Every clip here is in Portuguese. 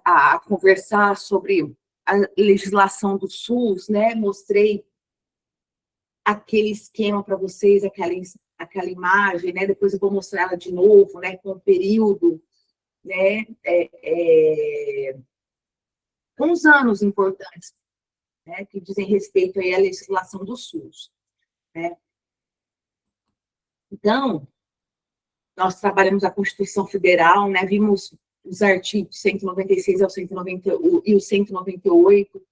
a conversar sobre a legislação do SUS, né? Mostrei aquele esquema para vocês, aquela imagem, né? Depois eu vou mostrar ela de novo, né? Com o período, né? Com os anos importantes, né? Que dizem respeito aí à legislação do SUS, né? Então, nós trabalhamos a Constituição Federal, né? Vimos os artigos 196 ao 190 e o 198.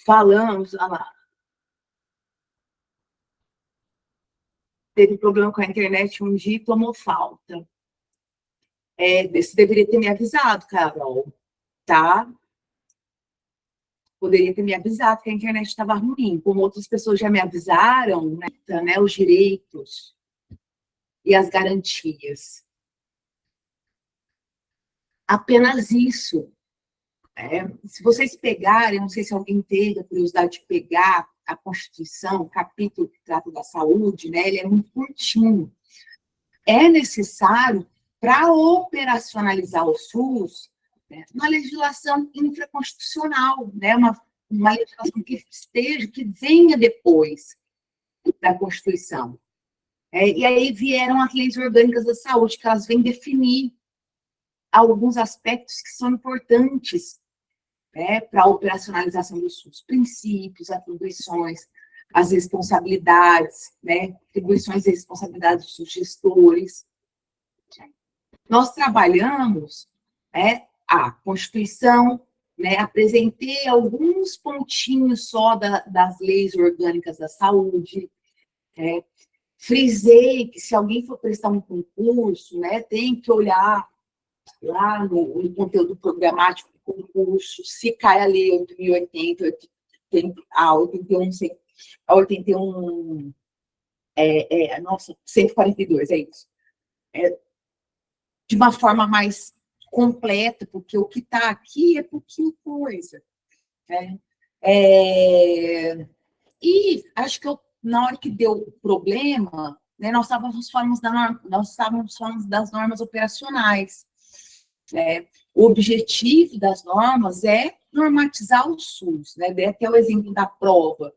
Falamos, olha lá. Teve problema com a internet um dia e tomou falta. Você deveria ter me avisado, Carol, tá? Poderia ter me avisado que a internet estava ruim, como outras pessoas já me avisaram, né, os direitos e as garantias. Apenas isso. Se vocês pegarem, não sei se alguém teve a curiosidade de pegar a Constituição, o capítulo que trata da saúde, né, ele é muito curtinho. É necessário, para operacionalizar o SUS, né, uma legislação infraconstitucional, né, uma legislação que venha depois da Constituição. E aí vieram as leis orgânicas da saúde, que elas vêm definir alguns aspectos que são importantes, né, para a operacionalização do SUS, princípios, atribuições, as responsabilidades, né, atribuições e responsabilidades dos gestores. Nós trabalhamos a Constituição, né, apresentei alguns pontinhos só das leis orgânicas da saúde, frisei que se alguém for prestar um concurso, né, tem que olhar lá no conteúdo programático do concurso, se cai a lei 8.080, a 81, nossa, 142, é isso. De uma forma mais completa, porque o que está aqui é pouquinho coisa. Né? E acho que na hora que deu problema, né, nós estávamos falando das normas operacionais. O objetivo das normas é normatizar o SUS, né? Dei até o exemplo da prova.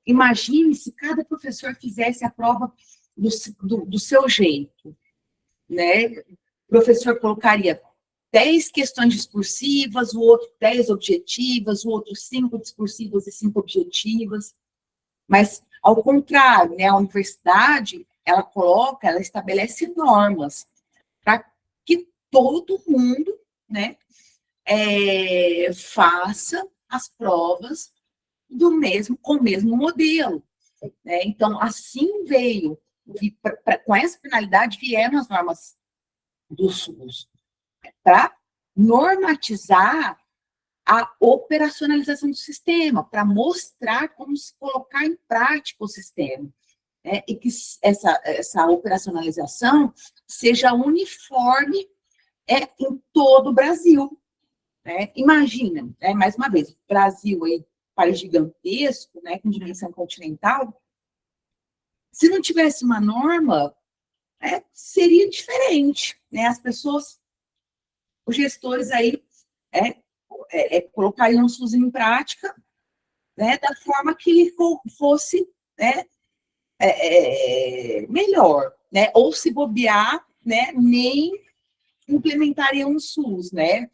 Imagine se cada professor fizesse a prova do seu jeito, né? O professor colocaria 10 questões discursivas, o outro 10 objetivas, o outro 5 discursivas e 5 objetivas. Mas, ao contrário, né, a universidade, ela estabelece normas para que todo mundo, né, faça as provas com o mesmo modelo. Né? Então, assim veio, com essa finalidade, vieram as normas do SUS, para normatizar a operacionalização do sistema, para mostrar como se colocar em prática o sistema, né? E que essa operacionalização seja uniforme em todo o Brasil. Né? Imagina, mais uma vez, o Brasil, país gigantesco, né, com dimensão continental, se não tivesse uma norma, seria diferente. Né? As pessoas, os gestores aí, colocariam o SUS em prática, né, da forma que ele fosse, né, melhor, né, ou se bobear, né, nem implementariam o SUS, né,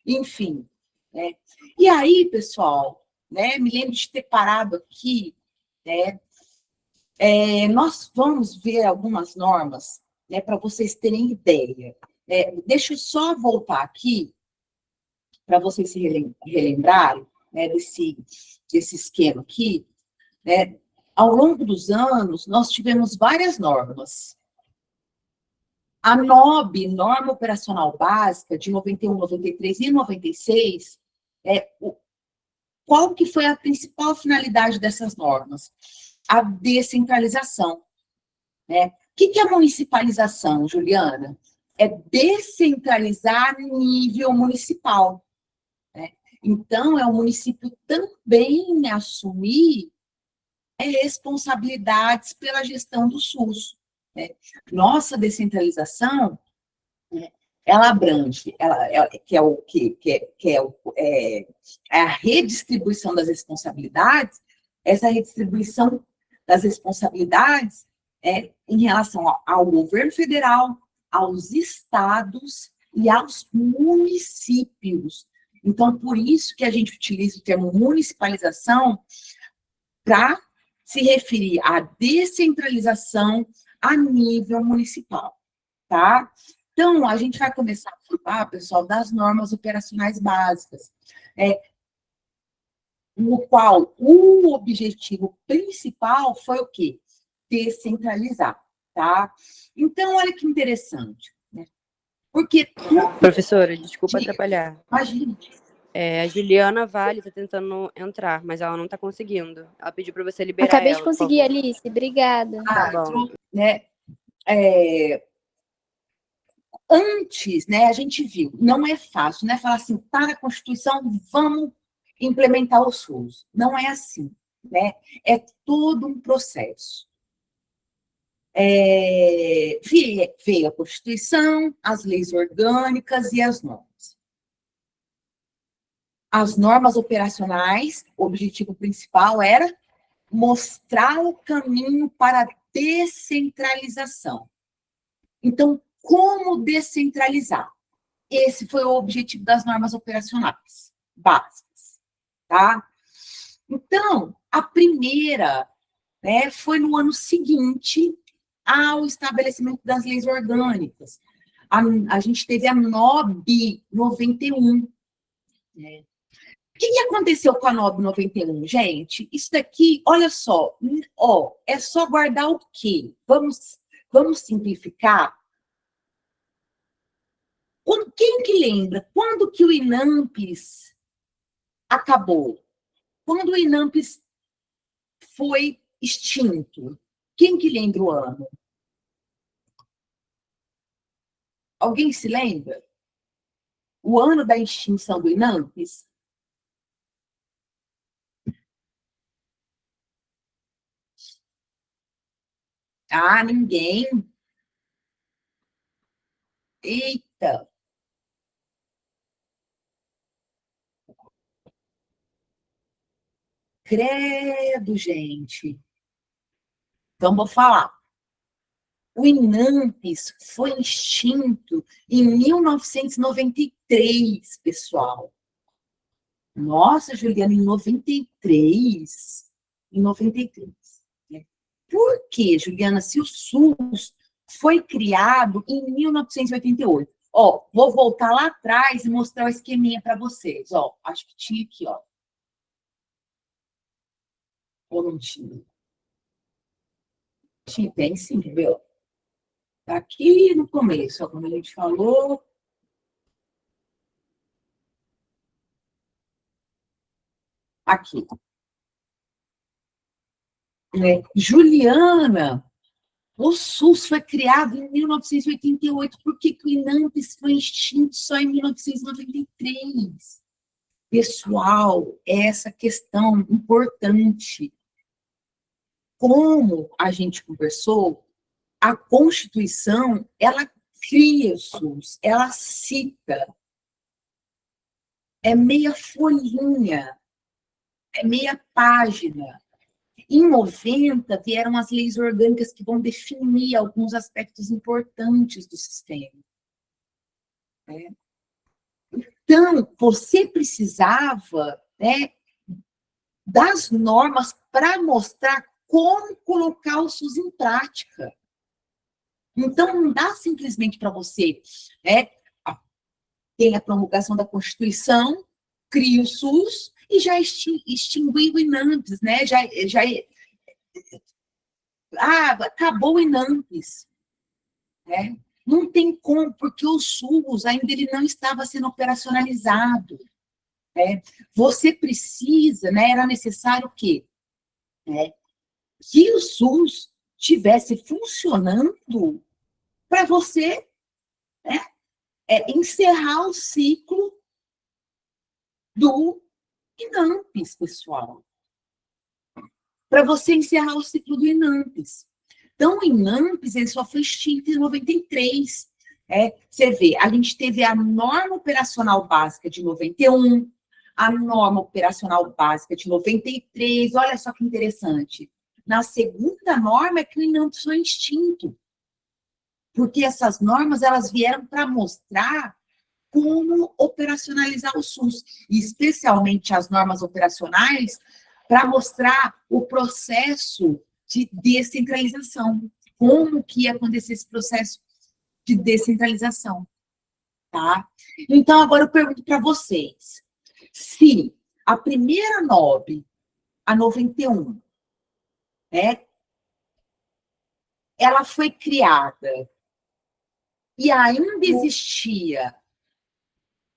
enfim. Né. E aí, pessoal, né, me lembro de ter parado aqui, né, nós vamos ver algumas normas, né, para vocês terem ideia. Deixa eu só voltar aqui, para vocês se relembrarem, né, desse esquema aqui. Né? Ao longo dos anos, nós tivemos várias normas. A NOB, Norma Operacional Básica, de 91, 93 e 96, qual que foi a principal finalidade dessas normas? A descentralização. Né? O que é a municipalização, Juliana? É descentralizar nível municipal. Né? Então, é o município também assumir responsabilidades pela gestão do SUS. Né? Nossa descentralização, ela abrange, que é a redistribuição das responsabilidades, essa redistribuição das responsabilidades em relação ao governo federal, aos estados e aos municípios. Então, por isso que a gente utiliza o termo municipalização para se referir à descentralização a nível municipal, tá? Então, a gente vai começar a falar, pessoal, das normas operacionais básicas, no qual o objetivo principal foi o quê? Descentralizar, tá? Então, olha que interessante, né? Porque... Professora, desculpa atrapalhar. Imagina. A Juliana Vale está tentando entrar, mas ela não está conseguindo. Ela pediu para você liberar Acabei ela, de conseguir, Alice. Obrigada. Tá bom. Né? Antes, né, a gente viu, não é fácil, né? Falar assim, tá na Constituição, vamos implementar o SUS. Não é assim, né? É todo um processo. Veio a Constituição, as leis orgânicas e as normas. As normas operacionais, o objetivo principal era mostrar o caminho para a descentralização. Então, como descentralizar? Esse foi o objetivo das normas operacionais básicas, tá? Então, a primeira, né, foi no ano seguinte ao estabelecimento das leis orgânicas. A gente teve a NOB 91, né? O que aconteceu com a NOB 91, gente? Isso daqui, olha só, é só guardar o quê? Vamos simplificar? Quem que lembra? Quando que o INAMPES acabou? Quando o INAMPES foi extinto? Quem que lembra o ano? Alguém se lembra? O ano da extinção do INAMPES? Ah, ninguém. Eita. Credo, gente. Então, vou falar. O INAMPES foi extinto em 1993, pessoal. Nossa, Juliana, em 93. Em 93. Né? Por quê, Juliana, se o SUS foi criado em 1988? Ó, vou voltar lá atrás e mostrar o esqueminha para vocês. Ó, acho que tinha aqui, ó. Ou não tinha? Tinha, tem sim, viu? Tá aqui no começo, ó, quando a gente falou. Aqui. Juliana, o SUS foi criado em 1988. Por que o INAMPES foi extinto só em 1993? Pessoal, essa questão importante. Como a gente conversou, a Constituição, ela cria o SUS, ela cita. É meia folhinha, é meia página. Em 90, vieram as leis orgânicas que vão definir alguns aspectos importantes do sistema. Né? Então, você precisava, né, das normas para mostrar como colocar o SUS em prática. Então, não dá simplesmente para você, né, tem a promulgação da Constituição, cria o SUS e já extinguiu o INAMPES, né? Acabou o INAMPES. Né? Não tem como, porque o SUS ainda ele não estava sendo operacionalizado. Né? Você precisa, né, era necessário o quê? Que o SUS estivesse funcionando para você, né, encerrar o ciclo do INAMPES, pessoal. Para você encerrar o ciclo do INAMPES. Então, o INAMPES ele só foi extinto em 93. Você vê, a gente teve a norma operacional básica de 91, a norma operacional básica de 93, olha só que interessante. Na segunda norma é que o INAMPS foi extinto, porque essas normas elas vieram para mostrar como operacionalizar o SUS, e especialmente as normas operacionais, para mostrar o processo de descentralização, como que ia acontecer esse processo de descentralização, tá? Então, agora eu pergunto para vocês, se a primeira NOB, a 91, né, ela foi criada e ainda existia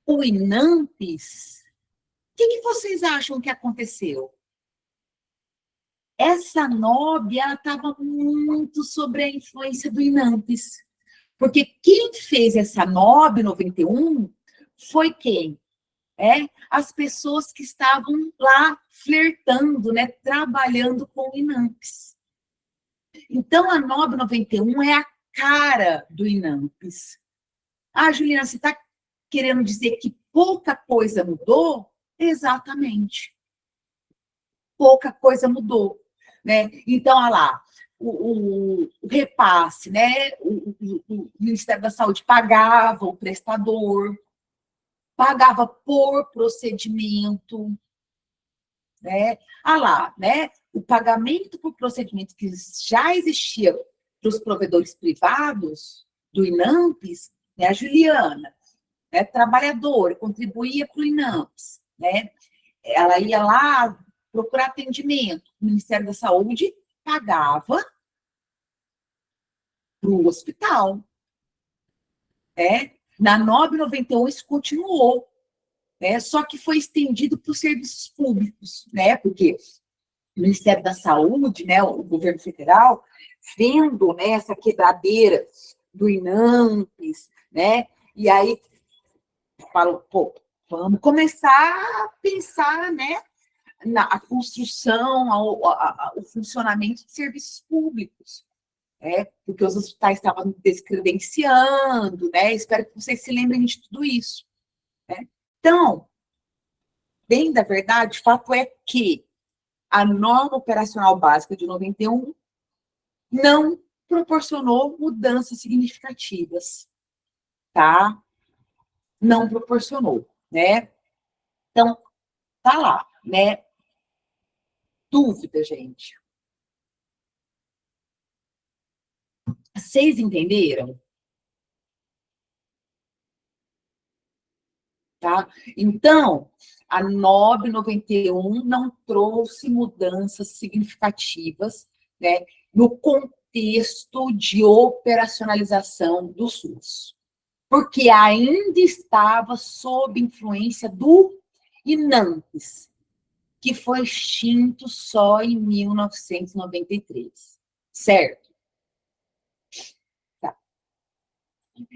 o INAMPS, o que vocês acham que aconteceu? Essa NOB, ela estava muito sobre a influência do INAMPS. Porque quem fez essa NOB 91 foi quem? As pessoas que estavam lá flertando, né, trabalhando com o INAMPS. Então, a NOB 91 é a cara do INAMPS. Ah, Juliana, você está querendo dizer que pouca coisa mudou? Exatamente. Pouca coisa mudou, né? Então, olha lá, o repasse, né? O Ministério da Saúde pagava o prestador, pagava por procedimento, né? Ah lá, né? O pagamento por procedimento que já existia para os provedores privados do INAMPS, né? A Juliana, né? Trabalhadora, contribuía para o INAMPS, né? Ela ia lá procurar atendimento, o Ministério da Saúde pagava para o hospital, Na NOB 91 isso continuou, só que foi estendido para os serviços públicos, porque o Ministério da Saúde, né, o governo federal, vendo, né, essa quebradeira do INAMPS, né, e aí falou, pô, vamos começar a pensar, né, na construção, o funcionamento de serviços públicos, porque os hospitais estavam descredenciando, né? Espero que vocês se lembrem de tudo isso. Então, bem da verdade, o fato é que a norma operacional básica de 91 não proporcionou mudanças significativas, tá? Não proporcionou, né? Então, tá lá, né? Dúvida, gente. Vocês entenderam? Tá? Então, a NOB 91 não trouxe mudanças significativas, né, no contexto de operacionalização do SUS, porque ainda estava sob influência do INAMPS, que foi extinto só em 1993, certo? Tá.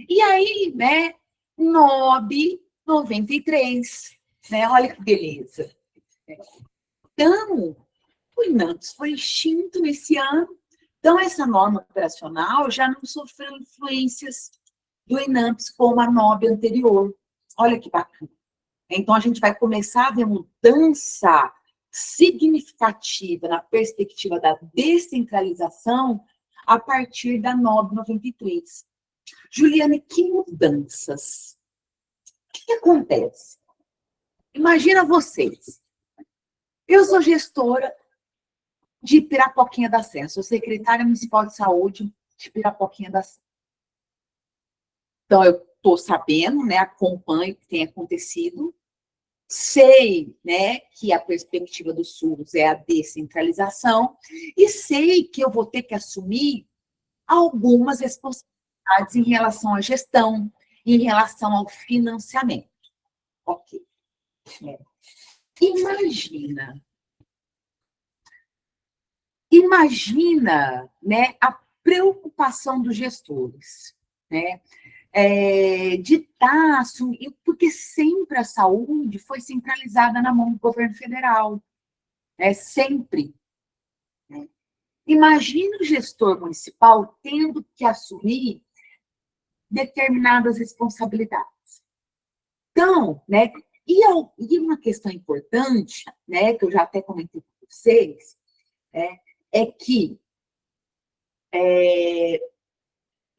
E aí, né, NOB 93, né? Olha que beleza. Então, o INAMPS foi extinto nesse ano, então essa norma operacional já não sofreu influências do INAMPS como a NOB anterior. Olha que bacana. Então, a gente vai começar a ver mudança significativa na perspectiva da descentralização a partir da NOB 93. Juliane, que mudanças? O que acontece? Imagina vocês. Eu sou gestora de Pirapoquinha da Serra, sou secretária municipal de saúde de Pirapoquinha da Serra. Então, eu estou sabendo, né, acompanho o que tem acontecido, sei, né, que a perspectiva do SUS é a descentralização e sei que eu vou ter que assumir algumas responsabilidades em relação à gestão, em relação ao financiamento. Ok. Imagina, né, a preocupação dos gestores, né, de estar assumindo, porque sempre a saúde foi centralizada na mão do governo federal, sempre. Imagina o gestor municipal tendo que assumir determinadas responsabilidades. Então, né, e uma questão importante, né, que eu já até comentei com vocês, é que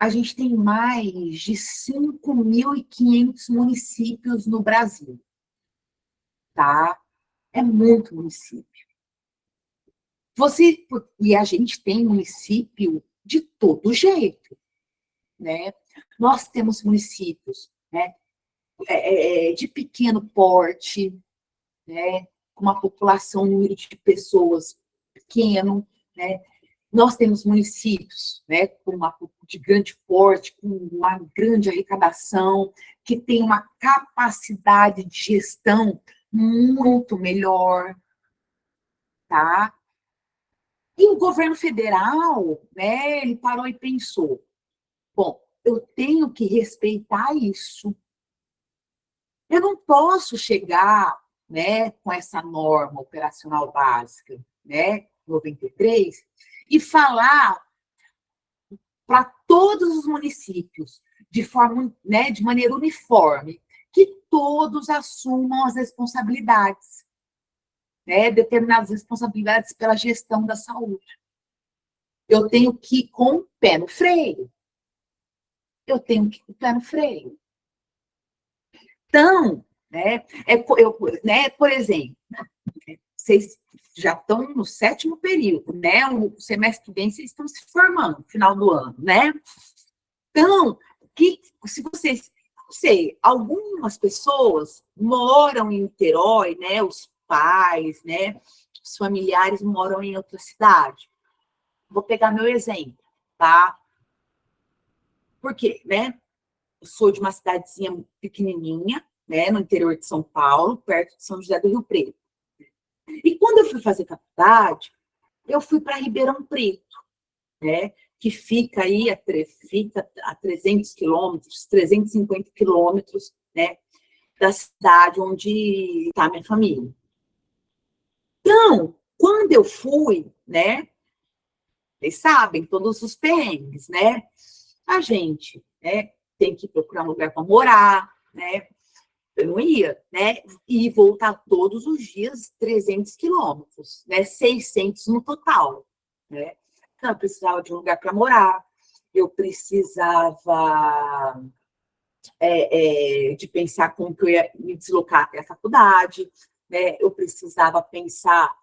a gente tem mais de 5.500 municípios no Brasil, tá? É muito município. E a gente tem município de todo jeito, né? Nós temos municípios, né, de pequeno porte, né, com uma população, um número de pessoas pequeno, né? Nós temos municípios, né, de grande porte, com uma grande arrecadação, que tem uma capacidade de gestão muito melhor, tá? E o governo federal, né, ele parou e pensou, bom, eu tenho que respeitar isso. Eu não posso chegar, né, com essa norma operacional básica, né, 93, e falar para todos os municípios, de forma, né, de maneira uniforme, que todos assumam as responsabilidades, né, determinadas responsabilidades pela gestão da saúde. Eu tenho que ir com o pé no freio. Eu tenho que ir com o pé no freio. Então, né, por exemplo, vocês já estão no 7º período, né? O semestre que vem vocês estão se formando, no final do ano, né? Então, se vocês, não sei, algumas pessoas moram em Niterói, né? Os pais, né? Os familiares moram em outra cidade. Vou pegar meu exemplo, tá? Por quê, né? Eu sou de uma cidadezinha pequenininha, né? No interior de São Paulo, perto de São José do Rio Preto. E quando eu fui fazer faculdade, eu fui para Ribeirão Preto, né? Que fica aí fica a 300 quilômetros, 350 quilômetros, né? Da cidade onde está a minha família. Então, quando eu fui, né? Vocês sabem, todos os perrengues, né? A gente, né, tem que procurar um lugar para morar, né? Eu não ia, né? E voltar todos os dias 300 quilômetros, né? 600 no total, né? Então, eu precisava de um lugar para morar, eu precisava de pensar como que eu ia me deslocar até a faculdade, né? Eu precisava pensar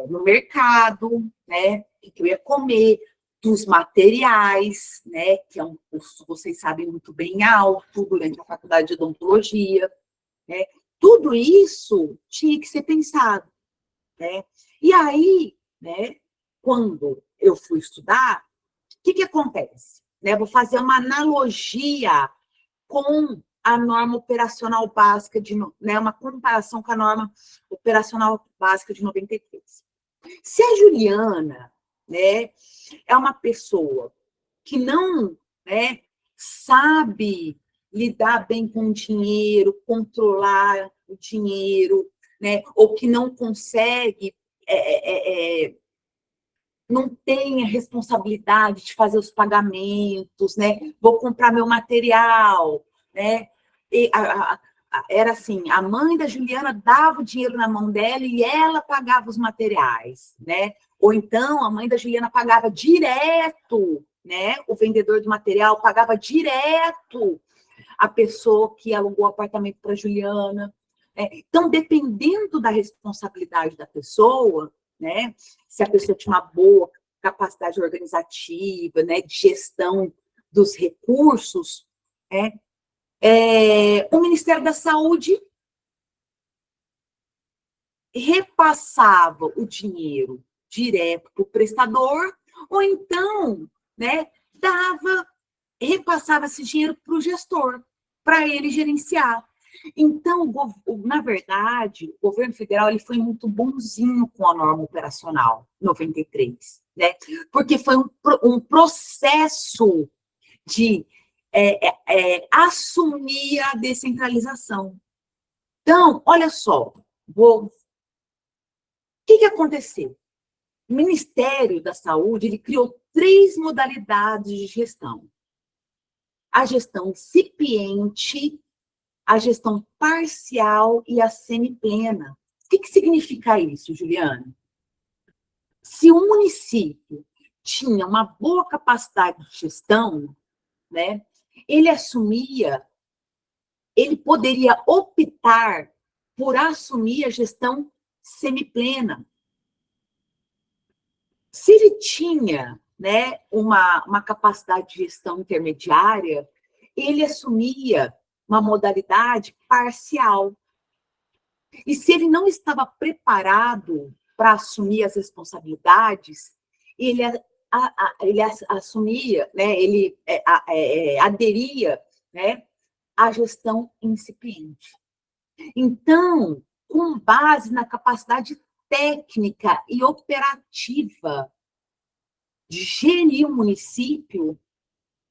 no mercado, né? O que eu ia comer, dos materiais, né? Que é um custo, vocês sabem muito bem, alto durante a faculdade de odontologia, né? Tudo isso tinha que ser pensado, né? E aí, né? Quando eu fui estudar, o que acontece? Né? Vou fazer uma analogia com a norma operacional básica, né, uma comparação com a norma operacional básica de 93. Se a Juliana, né, é uma pessoa que não, né, sabe lidar bem com o dinheiro, controlar o dinheiro, né, ou que não consegue não tem a responsabilidade de fazer os pagamentos, né? Vou comprar meu material, né? E era assim, a mãe da Juliana dava o dinheiro na mão dela e ela pagava os materiais, né? Ou então a mãe da Juliana pagava direto, né? O vendedor do material pagava direto a pessoa que alugou o apartamento para a Juliana. Né? Então, dependendo da responsabilidade da pessoa, né? Se a pessoa tinha uma boa capacidade organizativa, né? De gestão dos recursos, o Ministério da Saúde repassava o dinheiro direto para o prestador, ou então, né, repassava esse dinheiro para o gestor, para ele gerenciar. Então, na verdade, o governo federal ele foi muito bonzinho com a norma operacional 93, né? Porque foi um processo de assumir a descentralização. Então, olha só, o que aconteceu? O Ministério da Saúde ele criou 3 modalidades de gestão. a gestão incipiente, a gestão parcial e a semiplena. O que significa isso, Juliana? Se o município tinha uma boa capacidade de gestão, né, ele poderia optar por assumir a gestão semiplena. Se ele tinha, né, uma capacidade de gestão intermediária, ele assumia uma modalidade parcial. E se ele não estava preparado para assumir as responsabilidades, ele assumia, né, ele aderia, né, à gestão incipiente. Então, com base na capacidade técnica e operativa de gerir o município,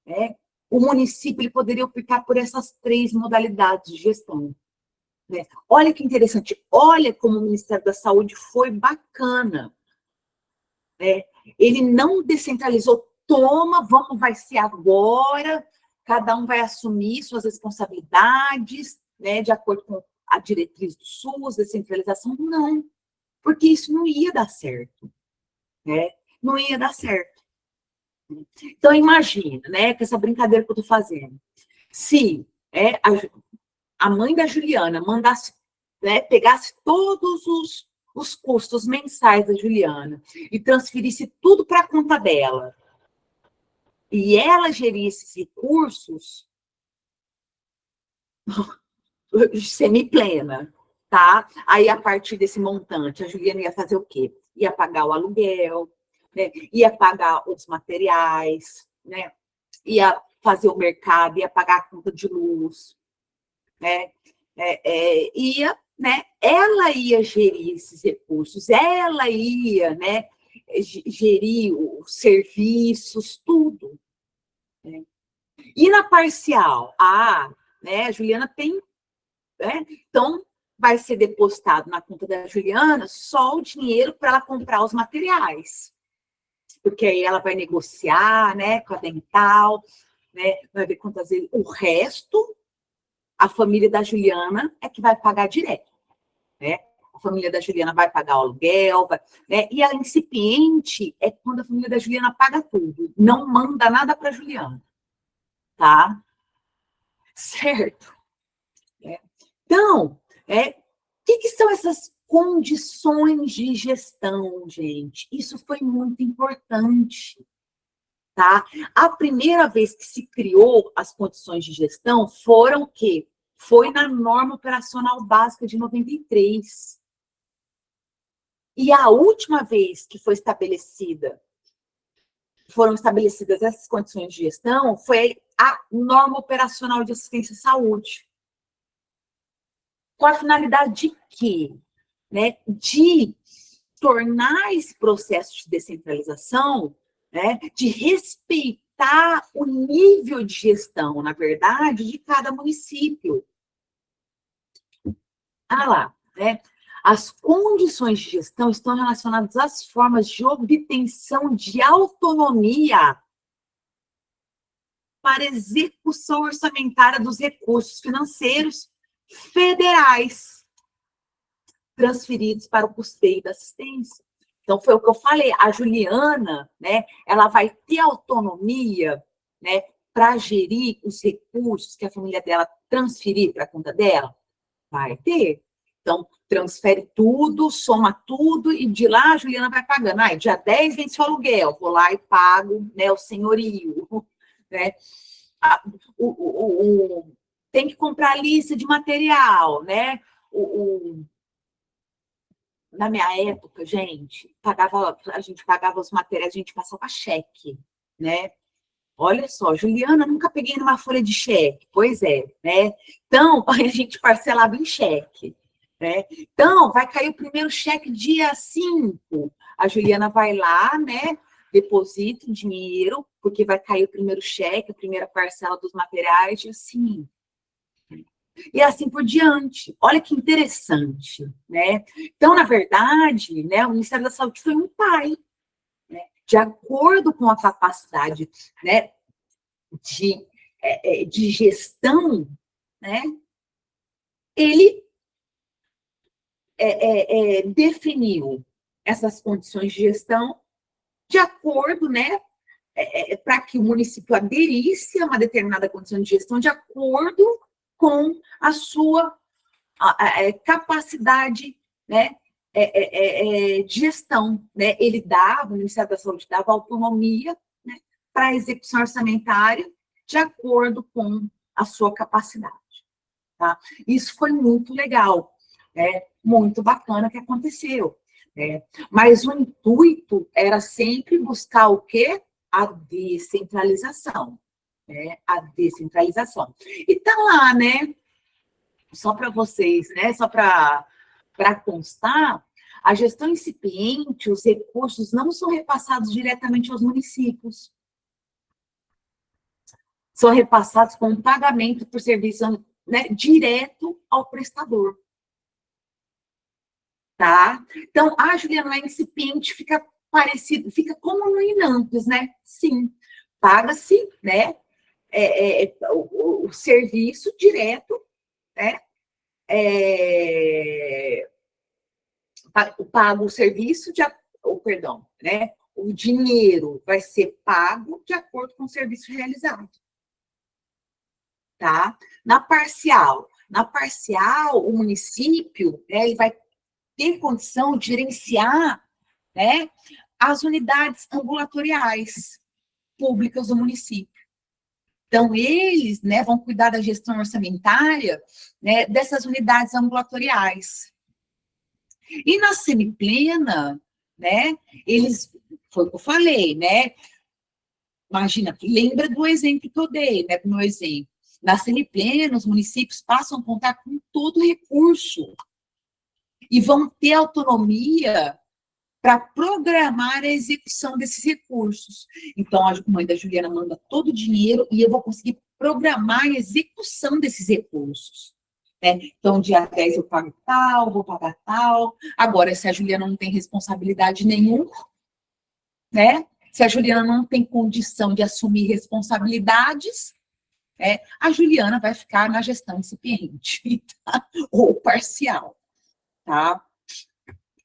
né, o município ele poderia optar por essas 3 modalidades de gestão. Né? Olha que interessante, olha como o Ministério da Saúde foi bacana. Né? Ele não descentralizou, vai ser agora, cada um vai assumir suas responsabilidades, né, de acordo com a diretriz do SUS, descentralização, não, porque isso não ia dar certo. Né? Não ia dar certo. Então, imagina, né, com essa brincadeira que eu estou fazendo. Se a mãe da Juliana mandasse, né, pegasse todos os custos mensais da Juliana e transferisse tudo para a conta dela, e ela gerisse esses recursos, semiplena, tá? Aí, a partir desse montante, a Juliana ia fazer o quê? Ia pagar o aluguel, né? Ia pagar os materiais, né? Ia fazer o mercado, ia pagar a conta de luz, né? Ela ia gerir esses recursos, ela ia, né, gerir os serviços, tudo. Né? E na parcial, né, a Juliana tem, né, então vai ser depositado na conta da Juliana só o dinheiro para ela comprar os materiais, porque aí ela vai negociar, né, com a dental, né, vai ver quantas vezes o resto a família da Juliana é que vai pagar direto, né? A família da Juliana vai pagar o aluguel, né? E a incipiente é quando a família da Juliana paga tudo, não manda nada para a Juliana, tá? Certo? Então, o que são essas condições de gestão, gente? Isso foi muito importante, tá? A primeira vez que se criou as condições de gestão foram o quê? Foi na norma operacional básica de 93. E a última vez que foram estabelecidas essas condições de gestão foi a norma operacional de assistência à saúde. Com a finalidade de quê? Né? De tornar esse processo de descentralização, né, de respeitar o nível de gestão, na verdade, de cada município. Lá, né? As condições de gestão estão relacionadas às formas de obtenção de autonomia para execução orçamentária dos recursos financeiros federais transferidos para o custeio da assistência. Então, foi o que eu falei, a Juliana, né, ela vai ter autonomia, né, para gerir os recursos que a família dela transferir para a conta dela? Vai ter. Então, transfere tudo, soma tudo, e de lá a Juliana vai pagando. Dia 10 vem seu aluguel, vou lá e pago, né, o senhorio. Né? Tem que comprar lista de material, né? Na minha época, gente, a gente pagava os materiais, a gente passava cheque, né? Olha só, Juliana, nunca peguei numa folha de cheque. Pois é, né? Então, a gente parcelava em cheque. Né? Então, vai cair o primeiro cheque dia 5. A Juliana vai lá, né? Deposita o dinheiro, porque vai cair o primeiro cheque, a primeira parcela dos materiais, dia 5. E assim por diante. Olha que interessante, né? Então, na verdade, né, o Ministério da Saúde foi um pai, né, de acordo com a capacidade, né, de de gestão, né, ele definiu essas condições de gestão de acordo, né, para que o município aderisse a uma determinada condição de gestão de acordo com a sua capacidade, né, de gestão, né? O Ministério da Saúde dava autonomia, né, para a execução orçamentária de acordo com a sua capacidade, tá? Isso foi muito legal, né? Muito bacana que aconteceu, né? Mas o intuito era sempre buscar o quê? A descentralização, né? A descentralização. E tá lá, né? Só para vocês, né? Só para constar, a gestão incipiente, os recursos não são repassados diretamente aos municípios. São repassados com pagamento por serviço, né, direto ao prestador. Tá? Então, a Juliana incipiente fica parecido, fica como no Inampes, né? Sim, paga-se, né, o serviço direto, né? Paga o serviço perdão, né? O dinheiro vai ser pago de acordo com o serviço realizado. Tá? Na parcial, o município, né, ele vai ter condição de gerenciar, né, as unidades ambulatoriais públicas do município. Então, eles, né, vão cuidar da gestão orçamentária, né, dessas unidades ambulatoriais. E na semiplena, né, foi o que eu falei, né, imagina, lembra do exemplo que eu dei, né, do meu exemplo. Na semiplena, os municípios passam a contar com todo o recurso e vão ter autonomia para programar a execução desses recursos. Então, a mãe da Juliana manda todo o dinheiro e eu vou conseguir programar a execução desses recursos. Né? Então, dia 10 eu pago tal, vou pagar tal. Agora, se a Juliana não tem responsabilidade nenhuma, né? Se a Juliana não tem condição de assumir responsabilidades, a Juliana vai ficar na gestão incipiente, tá? Ou parcial, tá?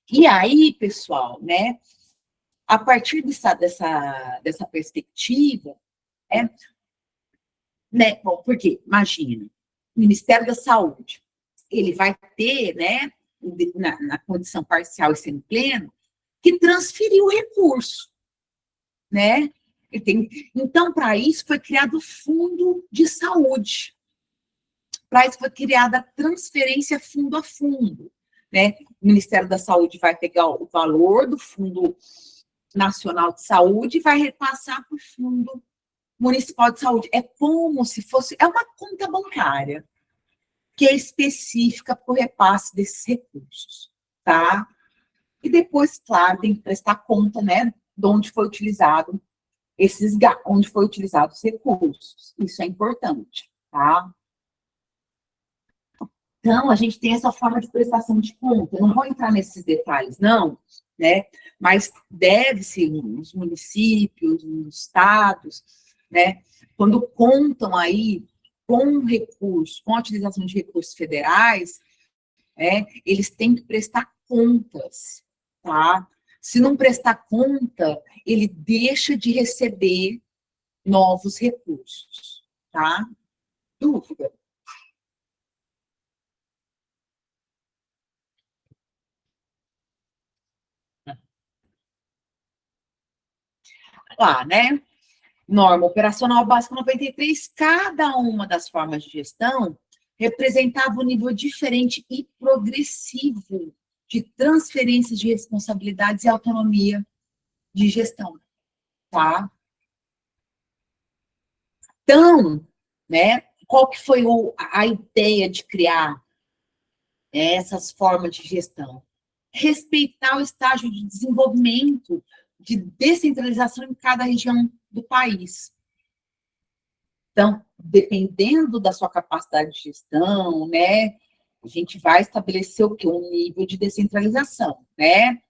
E aí, pessoal, né, a partir dessa perspectiva, né, bom, porque, imagina, o Ministério da Saúde, ele vai ter, né, na condição parcial e semipleno, que transferir o recurso, né? Então, para isso, foi criado o Fundo de Saúde. Para isso, foi criada a transferência fundo a fundo, né? O Ministério da Saúde vai pegar o valor do Fundo Nacional de Saúde e vai repassar para o Fundo Municipal de Saúde. É como se fosse... É uma conta bancária que é específica para o repasse desses recursos, tá? E depois, claro, tem que prestar conta, né, de onde foi utilizado onde foi utilizado os recursos. Isso é importante, tá? Então, a gente tem essa forma de prestação de conta. Eu não vou entrar nesses detalhes, não, né? Mas deve-se nos municípios, nos estados, né? Quando contam aí com recursos, com a utilização de recursos federais, eles têm que prestar contas, tá? Se não prestar conta, ele deixa de receber novos recursos, tá? Dúvida? Lá, né? Norma operacional básica 93, cada uma das formas de gestão representava um nível diferente e progressivo de transferências de responsabilidades e autonomia de gestão, tá? Então, né, qual que foi a ideia de criar essas formas de gestão? Respeitar o estágio de desenvolvimento, de descentralização em cada região do país. Então, dependendo da sua capacidade de gestão, né, a gente vai estabelecer o quê? Um nível de descentralização, né?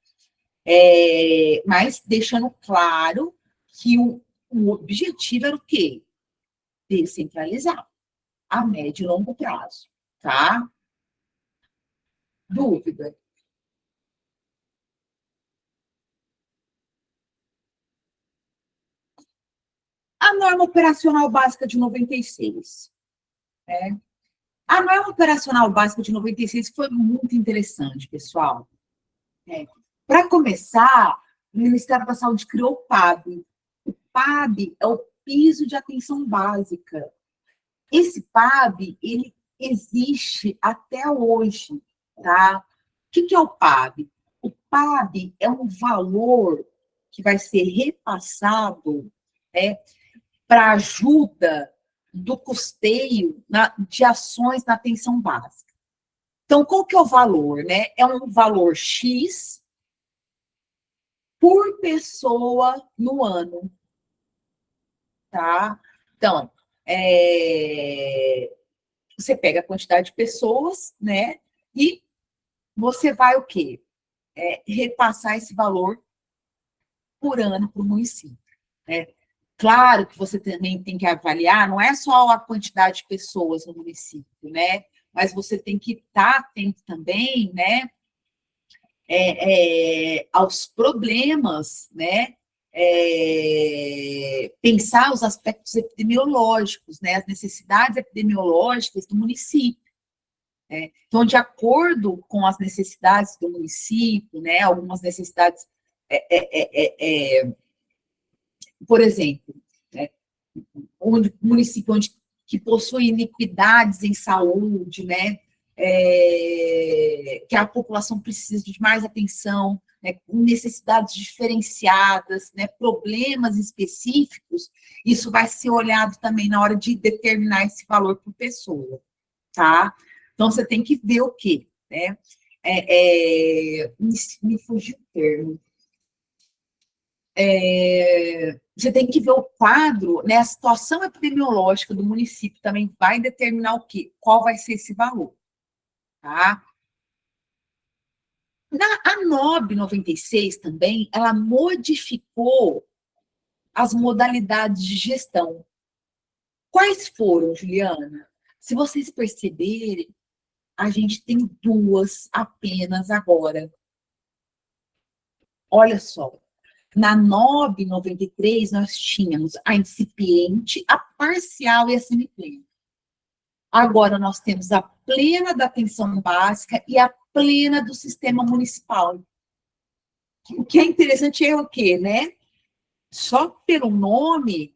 Mas deixando claro que o objetivo era o quê? descentralizar a médio e longo prazo, tá? Dúvida? A norma operacional básica de 96, né? A norma operacional básica de 96 foi muito interessante, pessoal. Para começar, o Ministério da Saúde criou o PAB. O PAB é o piso de atenção básica. Esse PAB, ele existe até hoje, tá? O que é o PAB? O PAB é um valor que vai ser repassado, né, para ajuda do custeio de ações na atenção básica. Então, qual que é o valor, né? É um valor X por pessoa no ano, tá? Então, você pega a quantidade de pessoas, né? E você vai o quê? Repassar esse valor por ano para o município, né? Claro que você também tem que avaliar, não é só a quantidade de pessoas no município, né? Mas você tem que estar atento também, né? Aos problemas, né? Pensar os aspectos epidemiológicos, né? As necessidades epidemiológicas do município. Então, de acordo com as necessidades do município, né? Algumas necessidades, por exemplo, né? Município que possui iniquidades em saúde, né? Que a população precisa de mais atenção, né? Necessidades diferenciadas, né? Problemas específicos, isso vai ser olhado também na hora de determinar esse valor por pessoa, tá? Então, você tem que ver o quê? Né? Me fugiu o termo. Você tem que ver o quadro, né? A situação epidemiológica do município também vai determinar o quê? Qual vai ser esse valor, tá? A NOB 96 também, ela modificou as modalidades de gestão. Quais foram, Juliana? Se vocês perceberem, a gente tem duas apenas agora. Olha só, na NOB 93, nós tínhamos a incipiente, a parcial e a semiplena. Agora nós temos a plena da atenção básica e a plena do sistema municipal. O que é interessante é o quê, né? Só pelo nome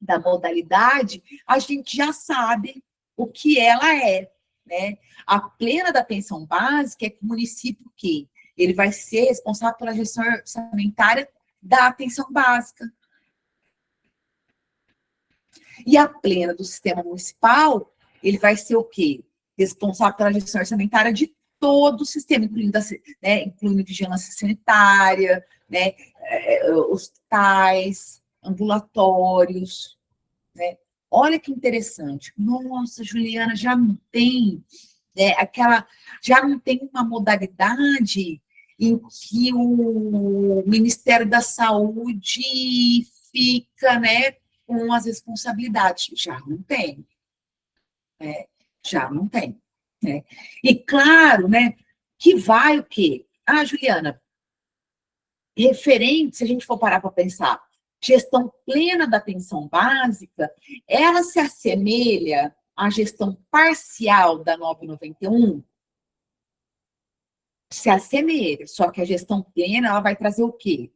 da modalidade, a gente já sabe o que ela é, né? A plena da atenção básica é que o município que ele vai ser responsável pela gestão orçamentária da atenção básica. E a plena do sistema municipal, ele vai ser o quê? Responsável pela gestão orçamentária de todo o sistema, incluindo vigilância sanitária, né, hospitais, ambulatórios, né? Olha que interessante. Nossa, Juliana, já não tem, né, já não tem uma modalidade em que o Ministério da Saúde fica, né, com as responsabilidades. Já não tem. Já não tem. Né? E claro, né, que vai o quê? Ah, Juliana, referente, se a gente for parar para pensar, gestão plena da atenção básica, ela se assemelha à gestão parcial da 991? Se assemelha, só que a gestão plena, ela vai trazer o quê?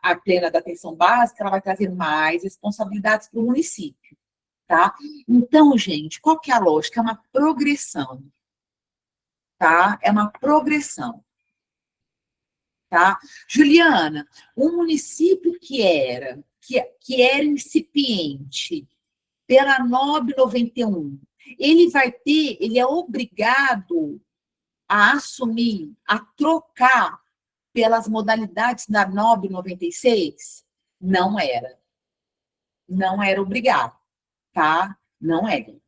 A plena da atenção básica, ela vai trazer mais responsabilidades para o município, tá? Então, gente, qual que é a lógica? É uma progressão, tá? É uma progressão, tá? Juliana, um município que era incipiente pela NOB 91, ele é obrigado a assumir, a trocar pelas modalidades da NOB 96? Não era. Não era obrigado, tá? Não era.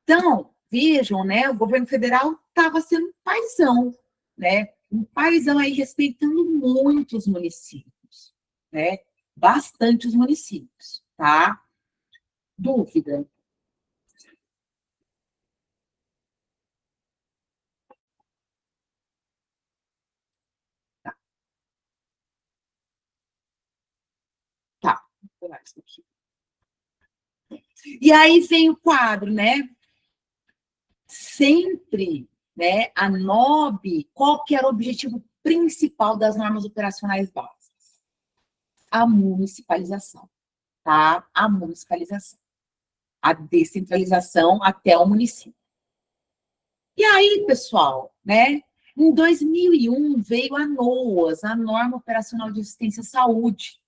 Então, vejam, né? O governo federal estava sendo um paizão, né? Um paizão aí respeitando muito os municípios, né? Bastante os municípios, tá? Dúvida? Tá. Vou pular isso aqui. E aí vem o quadro, né? Sempre, né, a NOB, qual que era o objetivo principal das normas operacionais básicas? A municipalização, tá? A municipalização. A descentralização até o município. E aí, pessoal, né? Em 2001 veio a NOAS, a Norma Operacional de Assistência à Saúde,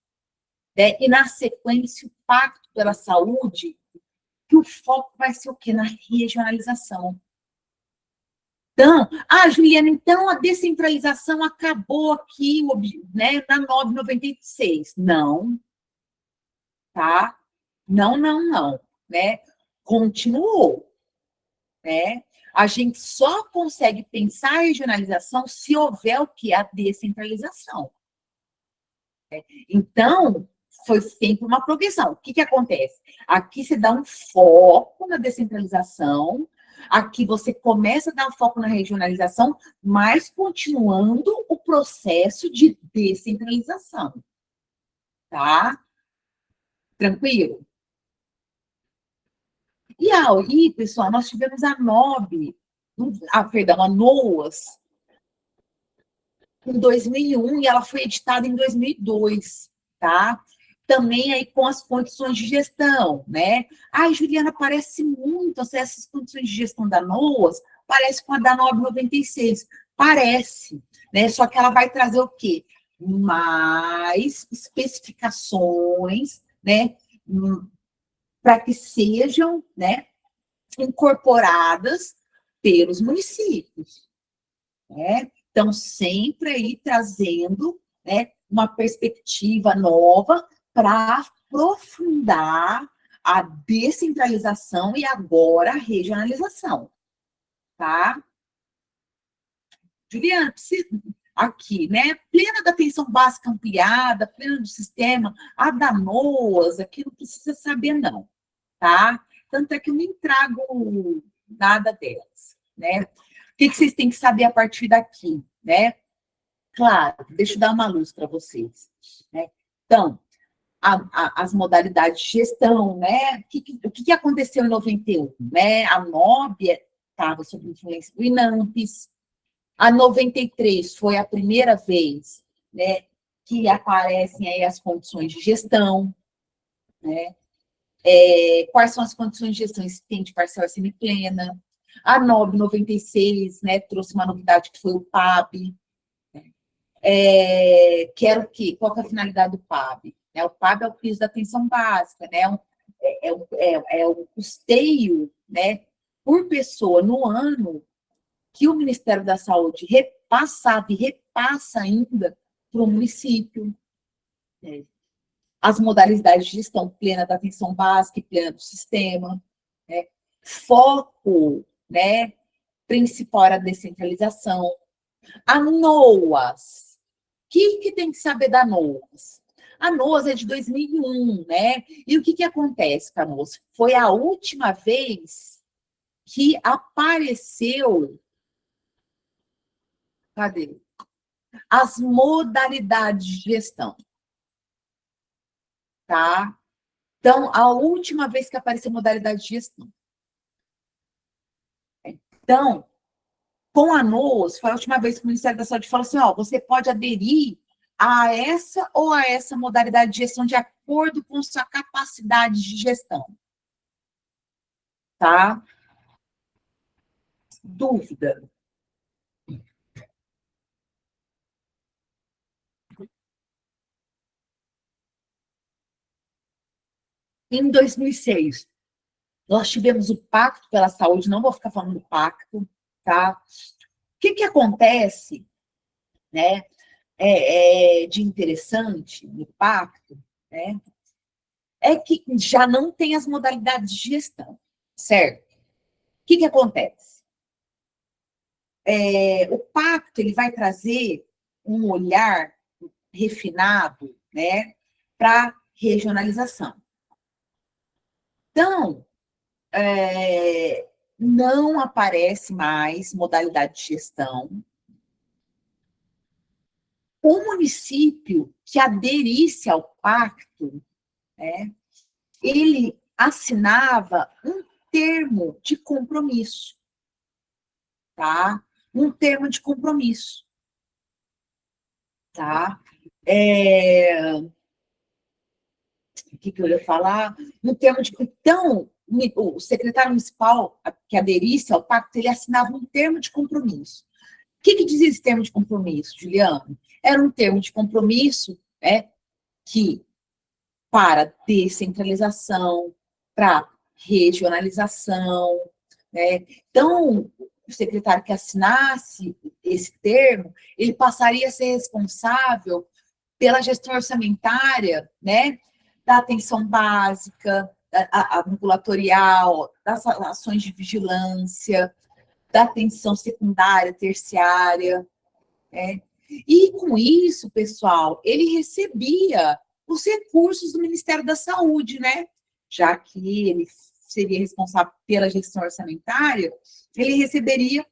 né? E na sequência o Pacto pela Saúde, que o foco vai ser o quê? Na regionalização. Então, Juliana, então a descentralização acabou aqui, né, na 996. Não, tá? Não, não, não, né? Continuou, né? A gente só consegue pensar a regionalização se houver o que? A descentralização. Então, foi sempre uma progressão. O que acontece? Aqui você dá um foco na descentralização, aqui você começa a dar um foco na regionalização, mas continuando o processo de descentralização. Tá? Tranquilo? E aí, pessoal, nós tivemos a a NOAS, em 2001 e ela foi editada em 2002, tá? Também aí com as condições de gestão, né? Juliana, parece muito, essas condições de gestão da NOAS, parece com a da 996. Parece, né? Só que ela vai trazer o quê? Mais especificações, né? Para que sejam, né, incorporadas pelos municípios, né? Então, sempre aí trazendo, né, uma perspectiva nova para aprofundar a descentralização e agora a regionalização, tá? Juliana, aqui, né? Plena da atenção básica ampliada, plena do sistema, a da NOAS, aqui não precisa saber, não, tá? Tanto é que eu nem trago nada delas, né? O que vocês têm que saber a partir daqui, né? Claro, deixa eu dar uma luz para vocês, né? Então, as modalidades de gestão, né? O que aconteceu em 91, né? A NOB estava sob influência do INAMPES. A 93 foi a primeira vez, né, que aparecem aí as condições de gestão, né? Quais são as condições de gestão existente, parcial e semiplena. A NOB 96, né, trouxe uma novidade que foi o PAB, que era o quê? Qual que é a finalidade do PAB? O PAB é o piso da atenção básica, né? É o custeio, né, por pessoa no ano que o Ministério da Saúde repassava e repassa ainda para o município. Né? As modalidades de gestão plena da atenção básica e plena do sistema. Né? Foco, né, principal era a descentralização. A NOAS. O que tem que saber da NOAS? A NOAS é de 2001, né? E o que acontece com a NOAS? Foi a última vez que apareceu, cadê? As modalidades de gestão, tá? Então, a última vez que apareceu modalidade de gestão. Então, com a NOAS, foi a última vez que o Ministério da Saúde falou assim, você pode aderir a essa ou a essa modalidade de gestão de acordo com sua capacidade de gestão. Tá? Dúvida? Em 2006, nós tivemos o Pacto pela Saúde, não vou ficar falando do pacto, tá? O que acontece, né, de interessante no pacto, né, é que já não tem as modalidades de gestão, certo? O que acontece? O pacto ele vai trazer um olhar refinado, né, para regionalização. Então, não aparece mais modalidade de gestão. O município que aderisse ao pacto, né, ele assinava um termo de compromisso, tá? Um termo de compromisso, tá? O que eu ia falar? Um termo de... Então, o secretário municipal que aderisse ao pacto, ele assinava um termo de compromisso. O que dizia esse termo de compromisso, Juliano? Era um termo de compromisso, né, que para descentralização, para regionalização, né? Então, o secretário que assinasse esse termo, ele passaria a ser responsável pela gestão orçamentária, né, da atenção básica, a ambulatorial, das ações de vigilância, da atenção secundária, terciária, né? E com isso, pessoal, ele recebia os recursos do Ministério da Saúde, né? Já que ele seria responsável pela gestão orçamentária, ele receberia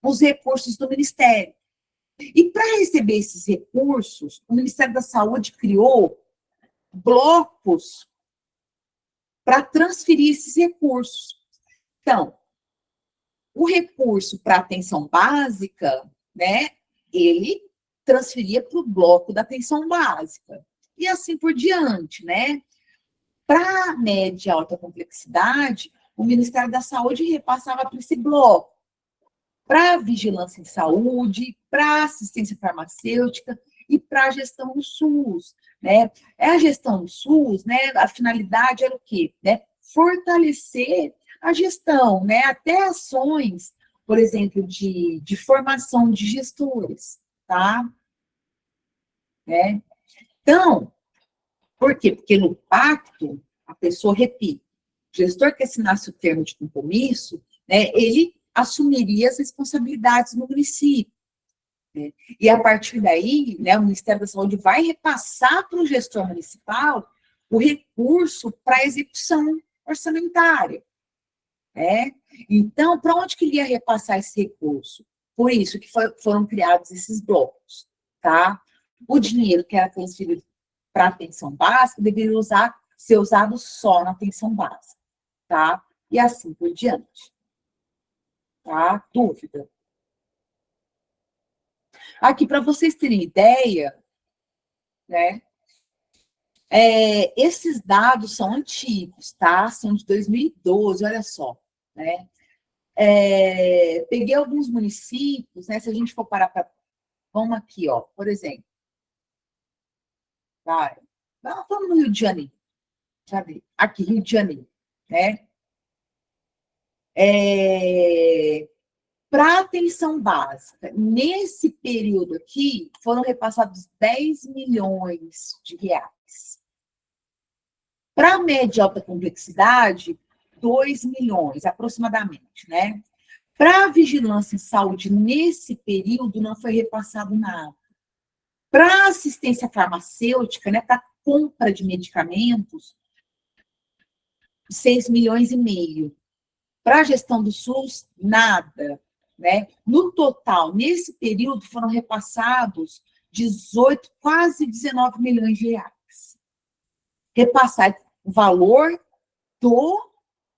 os recursos do Ministério. E para receber esses recursos, o Ministério da Saúde criou blocos para transferir esses recursos. Então, o recurso para atenção básica, né, ele transferia para o bloco da atenção básica. E assim por diante, né? Para média e alta complexidade, o Ministério da Saúde repassava para esse bloco. Para vigilância em saúde, para assistência farmacêutica e para a gestão do SUS, né? A gestão do SUS, né? A finalidade era o quê? Né? Fortalecer a gestão, né? Até ações, por exemplo, de formação de gestores, tá? Né? Então, por quê? Porque no pacto, a pessoa, repito, o gestor que assinasse o termo de compromisso, né, ele assumiria as responsabilidades no município. Né? E a partir daí, né, o Ministério da Saúde vai repassar para o gestor municipal o recurso para execução orçamentária. Né? Então, para onde que ele ia repassar esse recurso? Por isso que foram criados esses blocos. Tá? O dinheiro que era transferido para a atenção básica deveria ser usado só na atenção básica. Tá? E assim por diante. Tá? Dúvida? Aqui, para vocês terem ideia, né? Esses dados são antigos, tá? São de 2012, olha só, né? Peguei alguns municípios, né? Se a gente for parar para... Vamos aqui, ó, por exemplo. Vai. Vamos no Rio de Janeiro, sabe? Aqui, Rio de Janeiro, né? Para atenção básica, nesse período aqui, foram repassados 10 milhões de reais. Para média e alta complexidade, 2 milhões, aproximadamente, né? Para vigilância em saúde, nesse período, não foi repassado nada. Para assistência farmacêutica, né, para compra de medicamentos, 6 milhões e meio. Para a gestão do SUS, nada. Né? No total, nesse período, foram repassados 18, quase 19 milhões de reais. Repassar o valor do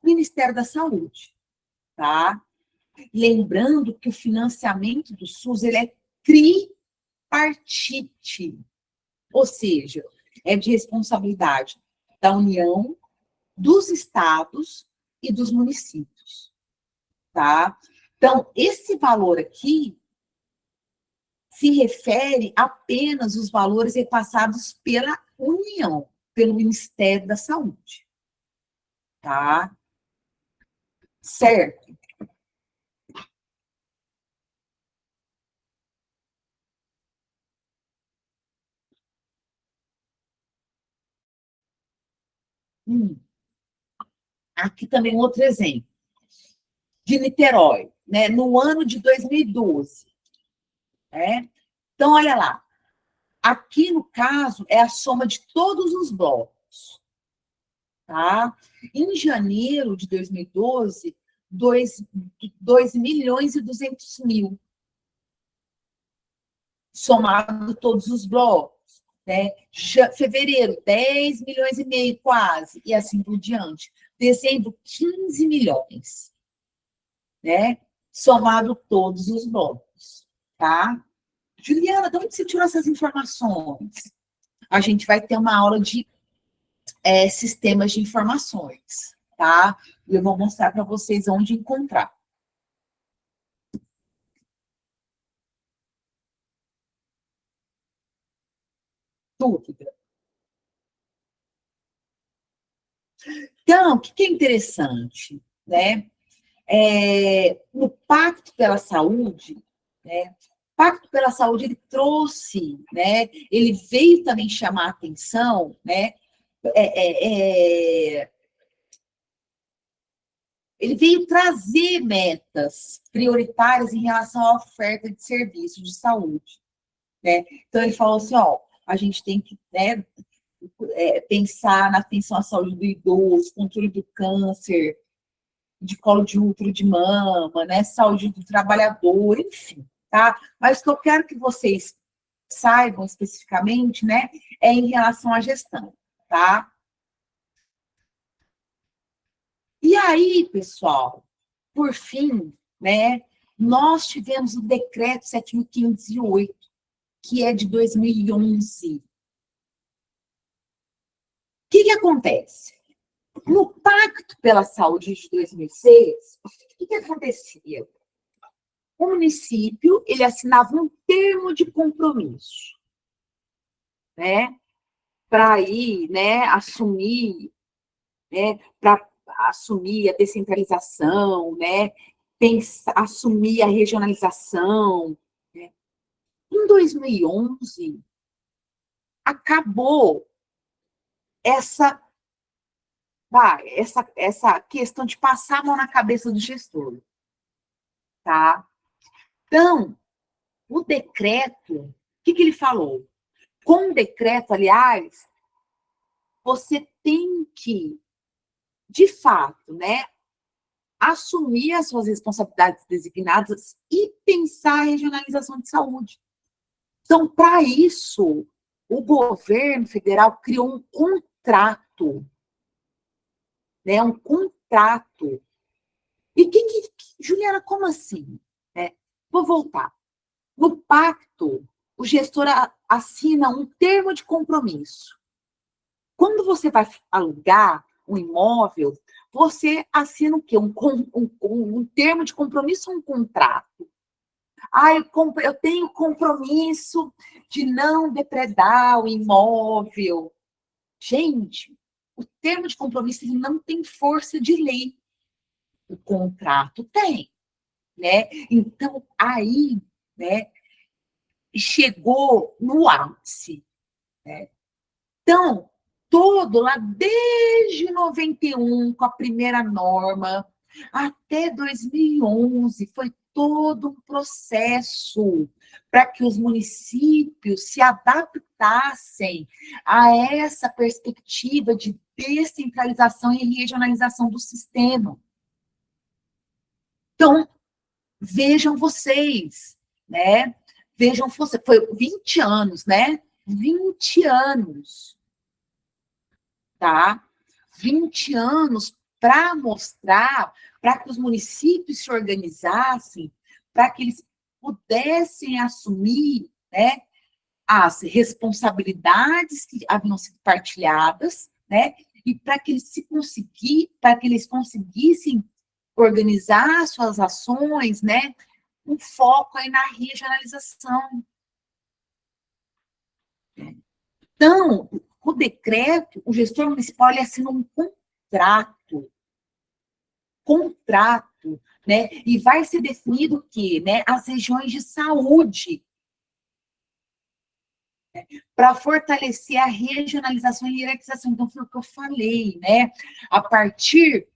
Ministério da Saúde. Tá? Lembrando que o financiamento do SUS ele é tripartite, ou seja, é de responsabilidade da União, dos estados e dos municípios. Tá? Então, esse valor aqui se refere apenas aos valores repassados pela União, pelo Ministério da Saúde. Tá? Certo? Aqui também um outro exemplo. De Niterói, né? No ano de 2012. Né? Então, olha lá. Aqui, no caso, é a soma de todos os blocos. tá? Em janeiro de 2012, 2 milhões e 200 mil, somado todos os blocos, né? Fevereiro, 10 milhões e meio, quase, e assim por diante. Dezembro, 15 milhões, né? Somado todos os blocos, tá? Juliana, de onde você tirou essas informações? A gente vai ter uma aula de sistemas de informações, tá? E eu vou mostrar para vocês onde encontrar. Dúvida? Então, o que é interessante, né? No Pacto pela Saúde, né? O Pacto pela Saúde, ele trouxe, né? Ele veio também chamar a atenção, né? Ele veio trazer metas prioritárias em relação à oferta de serviços de saúde, né? Então, ele falou assim, ó, a gente tem que, né, pensar na atenção à saúde do idoso, controle do câncer, de colo de útero, de mama, né, saúde do trabalhador, enfim, tá? Mas o que eu quero que vocês saibam especificamente, né, é em relação à gestão, tá? E aí, pessoal, por fim, né, nós tivemos o decreto 7.508, que é de 2011. O que acontece? No Pacto pela Saúde de 2006, o que acontecia? O município, ele assinava um termo de compromisso, né, para ir, né, assumir, né, para assumir a descentralização, né, assumir a regionalização, né. Em 2011, acabou essa questão de passar a mão na cabeça do gestor, tá? Então, o decreto, o que ele falou? Com o decreto, aliás, você tem que, de fato, né, assumir as suas responsabilidades designadas e pensar a regionalização de saúde. Então, para isso, o governo federal criou um contrato, né, um contrato. E Juliana, como assim? Vou voltar. No pacto, o gestor assina um termo de compromisso. Quando você vai alugar um imóvel, você assina o quê? Um termo de compromisso ou um contrato? Eu tenho compromisso de não depredar o imóvel. Gente, o termo de compromisso ele não tem força de lei. O contrato tem, né? Então, aí, né, chegou no ápice, né? Então, todo lá, desde 91, com a primeira norma, até 2011, foi todo um processo para que os municípios se adaptassem a essa perspectiva de descentralização e regionalização do sistema. Então, vejam vocês, né? Vejam vocês, foi 20 anos, né? 20 anos, tá? 20 anos para mostrar, para que os municípios se organizassem, para que eles pudessem assumir, né, as responsabilidades que haviam sido partilhadas, né, e para que eles conseguissem organizar suas ações, né, com foco aí na regionalização. Então, o decreto, o gestor municipal ele assina um contrato, né? E vai ser definido o quê? Né? As regiões de saúde, né? Para fortalecer a regionalização e hierarquização. Então, foi o que eu falei, né? A partir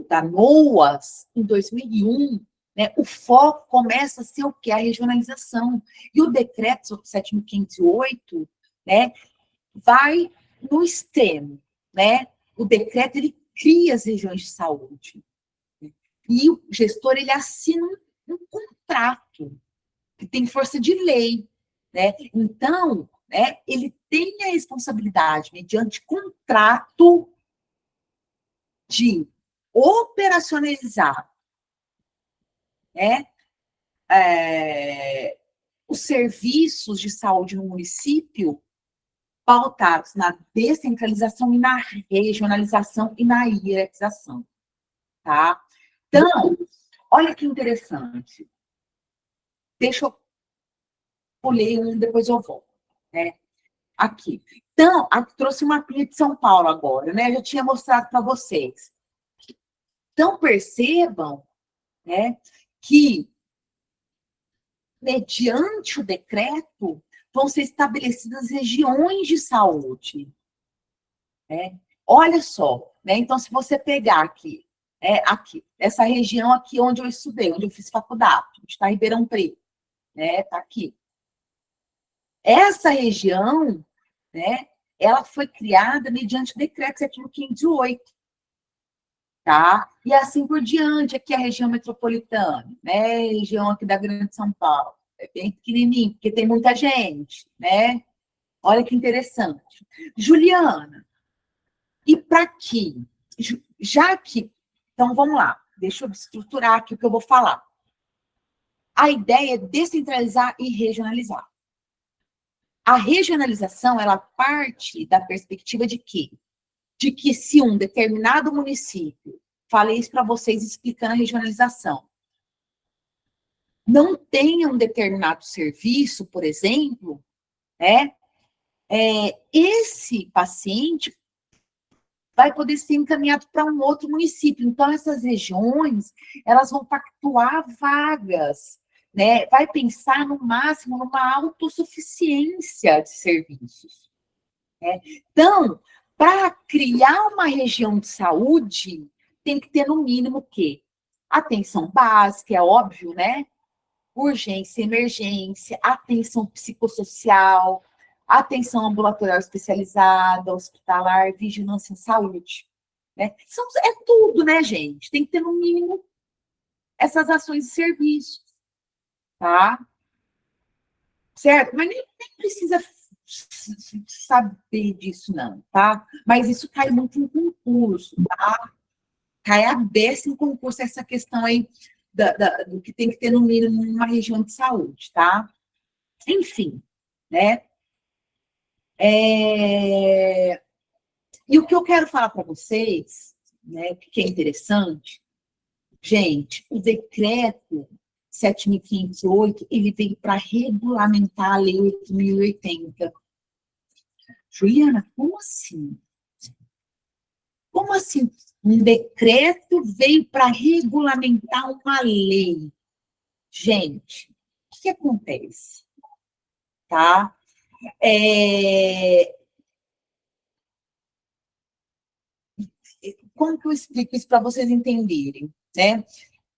da NOAS, em 2001, né, o foco começa a ser o quê? A regionalização. E o decreto 7.508, né, vai no extremo, né? O decreto, ele cria as regiões de saúde. E o gestor, ele assina um contrato que tem força de lei, né? Então, né, ele tem a responsabilidade, mediante contrato, de operacionalizar, né, os serviços de saúde no município pautados na descentralização e na regionalização e na hierarquização, tá? Então, olha que interessante. Deixa eu ler um, depois eu volto, né? Aqui. Então, aqui trouxe uma mapinha de São Paulo agora, né? Eu já tinha mostrado para vocês. Então, percebam, né, que, mediante o decreto, vão ser estabelecidas regiões de saúde. Né? Olha só, né? Então, se você pegar aqui, aqui, essa região aqui onde eu estudei, onde eu fiz faculdade, está em Ribeirão Preto, né? Está aqui. Essa região, né, ela foi criada mediante o decreto 7.508, tá? E assim por diante, aqui a região metropolitana, né? Região aqui da Grande São Paulo. É bem pequenininho, porque tem muita gente, né? Olha que interessante. Juliana, e para quê? Já que... Então, vamos lá. Deixa eu estruturar aqui o que eu vou falar. A ideia é descentralizar e regionalizar. A regionalização, ela parte da perspectiva de quê? De que se um determinado município, falei isso para vocês explicando a regionalização, não tenha um determinado serviço, por exemplo, né, esse paciente vai poder ser encaminhado para um outro município. Então, essas regiões, elas vão pactuar vagas, né? Vai pensar, no máximo, numa autossuficiência de serviços. Né? Então, para criar uma região de saúde, tem que ter, no mínimo, o quê? Atenção básica, é óbvio, né? Urgência, emergência, atenção psicossocial, atenção ambulatorial especializada, hospitalar, vigilância em saúde. Né? É tudo, né, gente? Tem que ter, no mínimo, essas ações e serviços. Tá? Certo? Mas nem precisa saber disso, não, tá? Mas isso cai muito em concurso, tá? Cai a beça em concurso essa questão aí do que tem que ter, no mínimo, uma região de saúde, tá? Enfim, né? E o que eu quero falar para vocês, né, que é interessante, gente, o decreto 7.508, ele veio para regulamentar a lei 8.080. Juliana, como assim? Como assim? Um decreto veio para regulamentar uma lei. Gente, o que acontece? Tá? Como que eu explico isso para vocês entenderem? Né?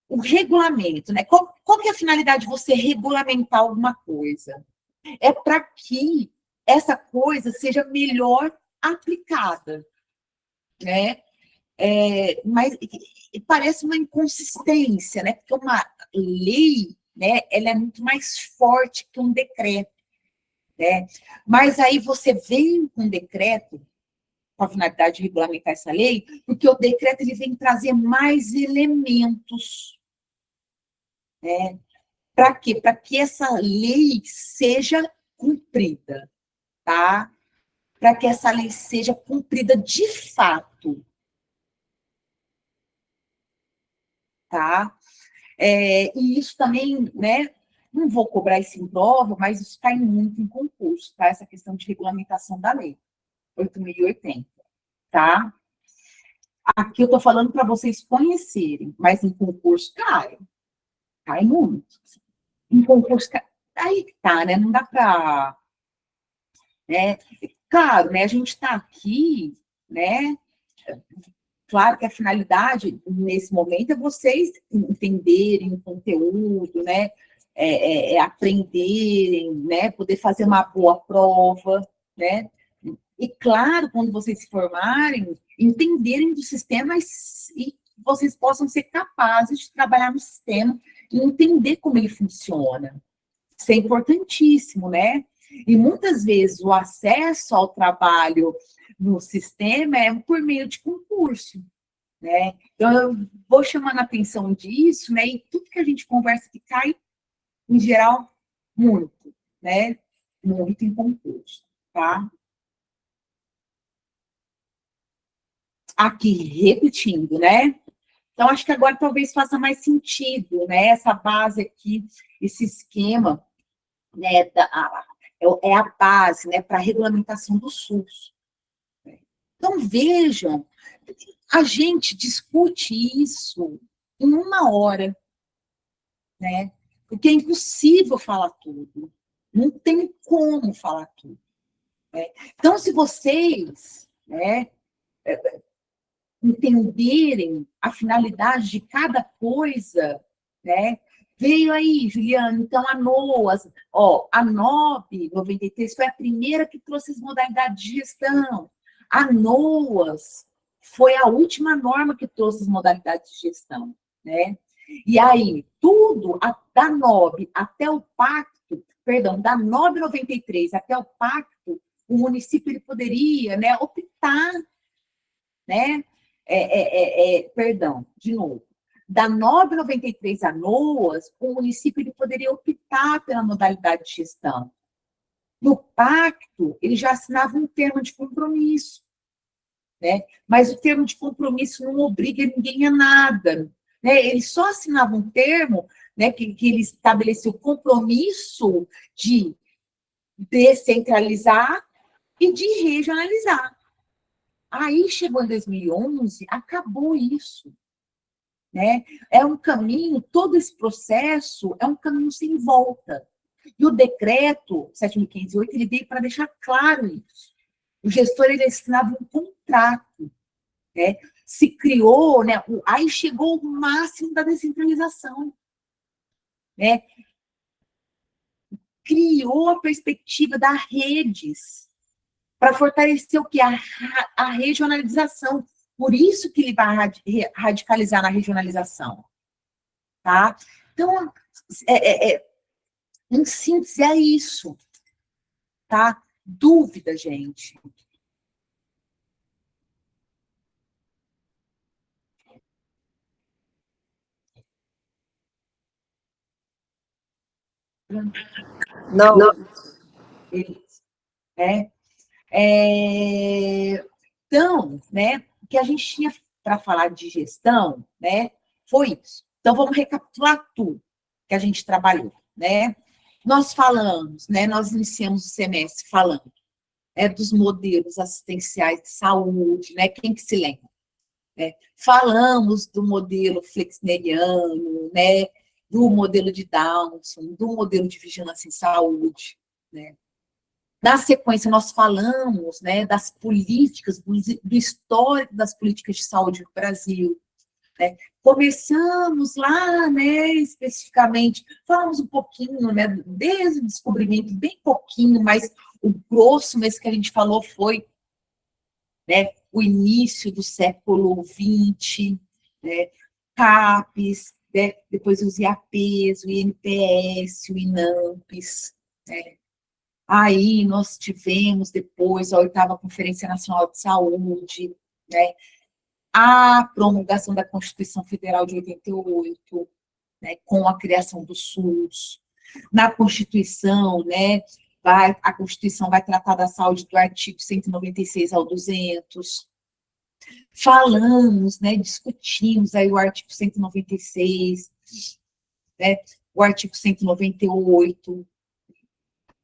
O regulamento, né? Qual que é a finalidade de você regulamentar alguma coisa? É para que essa coisa seja melhor aplicada, né? Mas parece uma inconsistência, né? Porque uma lei, né, ela é muito mais forte que um decreto, né? Mas aí você vem com um decreto com a finalidade de regulamentar essa lei, porque o decreto ele vem trazer mais elementos, né? Para quê? Para que essa lei seja cumprida, tá? Para que essa lei seja cumprida de fato, tá? E isso também, né? Não vou cobrar isso em prova, mas isso cai muito em concurso, tá? Essa questão de regulamentação da lei 8.080, tá? Aqui eu estou falando para vocês conhecerem, mas em concurso cai muito. Em concurso, aí que tá, né? Não dá para... Né? Claro, né? A gente está aqui, né? Claro que a finalidade, nesse momento, é vocês entenderem o conteúdo, né? Aprenderem, né? Poder fazer uma boa prova, né? E, claro, quando vocês se formarem, entenderem do sistema e vocês possam ser capazes de trabalhar no sistema e entender como ele funciona. Isso é importantíssimo, né? E muitas vezes o acesso ao trabalho no sistema é por meio de concurso, né? Então, eu vou chamando a atenção disso, né? E tudo que a gente conversa que cai, em geral, muito, né? Muito em concurso, tá? Aqui, repetindo, né? Então, acho que agora talvez faça mais sentido, né? Essa base aqui, esse esquema, né? É a base, né? Para a regulamentação do SUS. Então, vejam, a gente discute isso em 1 hora, né? Porque é impossível falar tudo. Não tem como falar tudo. Né? Então, se vocês, né, entenderem a finalidade de cada coisa, né? Veio aí, Juliana, então a NOAS, a NOB 93 foi a primeira que trouxe as modalidades de gestão. A NOAS foi a última norma que trouxe as modalidades de gestão, né? E aí, tudo, da NOB até o pacto, perdão, da NOB 93 até o pacto, o município ele poderia, né, optar, né? Perdão, de novo. Da NOB 93 a NOAS, o município ele poderia optar pela modalidade de gestão. No pacto, ele já assinava um termo de compromisso, né? Mas o termo de compromisso não obriga ninguém a nada, né? Ele só assinava um termo, né, que ele estabeleceu o compromisso de descentralizar e de regionalizar. Aí chegou em 2011, acabou isso, né? É um caminho, todo esse processo é um caminho sem volta. E o decreto 7.508, ele veio para deixar claro isso. O gestor, ele assinava um contrato, né? Se criou, né? Aí chegou o máximo da descentralização, né? Criou a perspectiva das redes para fortalecer o que? A regionalização. Por isso que ele vai radicalizar na regionalização, tá? Então, em síntese, é isso, tá? Dúvida, gente. Não. Beleza. Então, né, o que a gente tinha para falar de gestão, né, foi isso. Então, vamos recapitular tudo que a gente trabalhou, né? Nós falamos, né, nós iniciamos o semestre falando dos modelos assistenciais de saúde, né? Quem que se lembra? Falamos do modelo flexneriano, né? Do modelo de Downson, do modelo de vigilância em saúde, né? Na sequência, nós falamos, né, das políticas, do histórico das políticas de saúde no Brasil, né? Começamos lá, né, especificamente, falamos um pouquinho, né, desde o descobrimento, bem pouquinho, mas o grosso mesmo que a gente falou foi, né, o início do século XX, né, CAPES, né, depois os IAPs, o INPS, o INAMPs, né. Aí nós tivemos depois a 8ª Conferência Nacional de Saúde, né, a promulgação da Constituição Federal de 88, né, com a criação do SUS. Na Constituição, né, a Constituição vai tratar da saúde do artigo 196 ao 200. Falamos, né, discutimos aí o artigo 196, né, o artigo 198.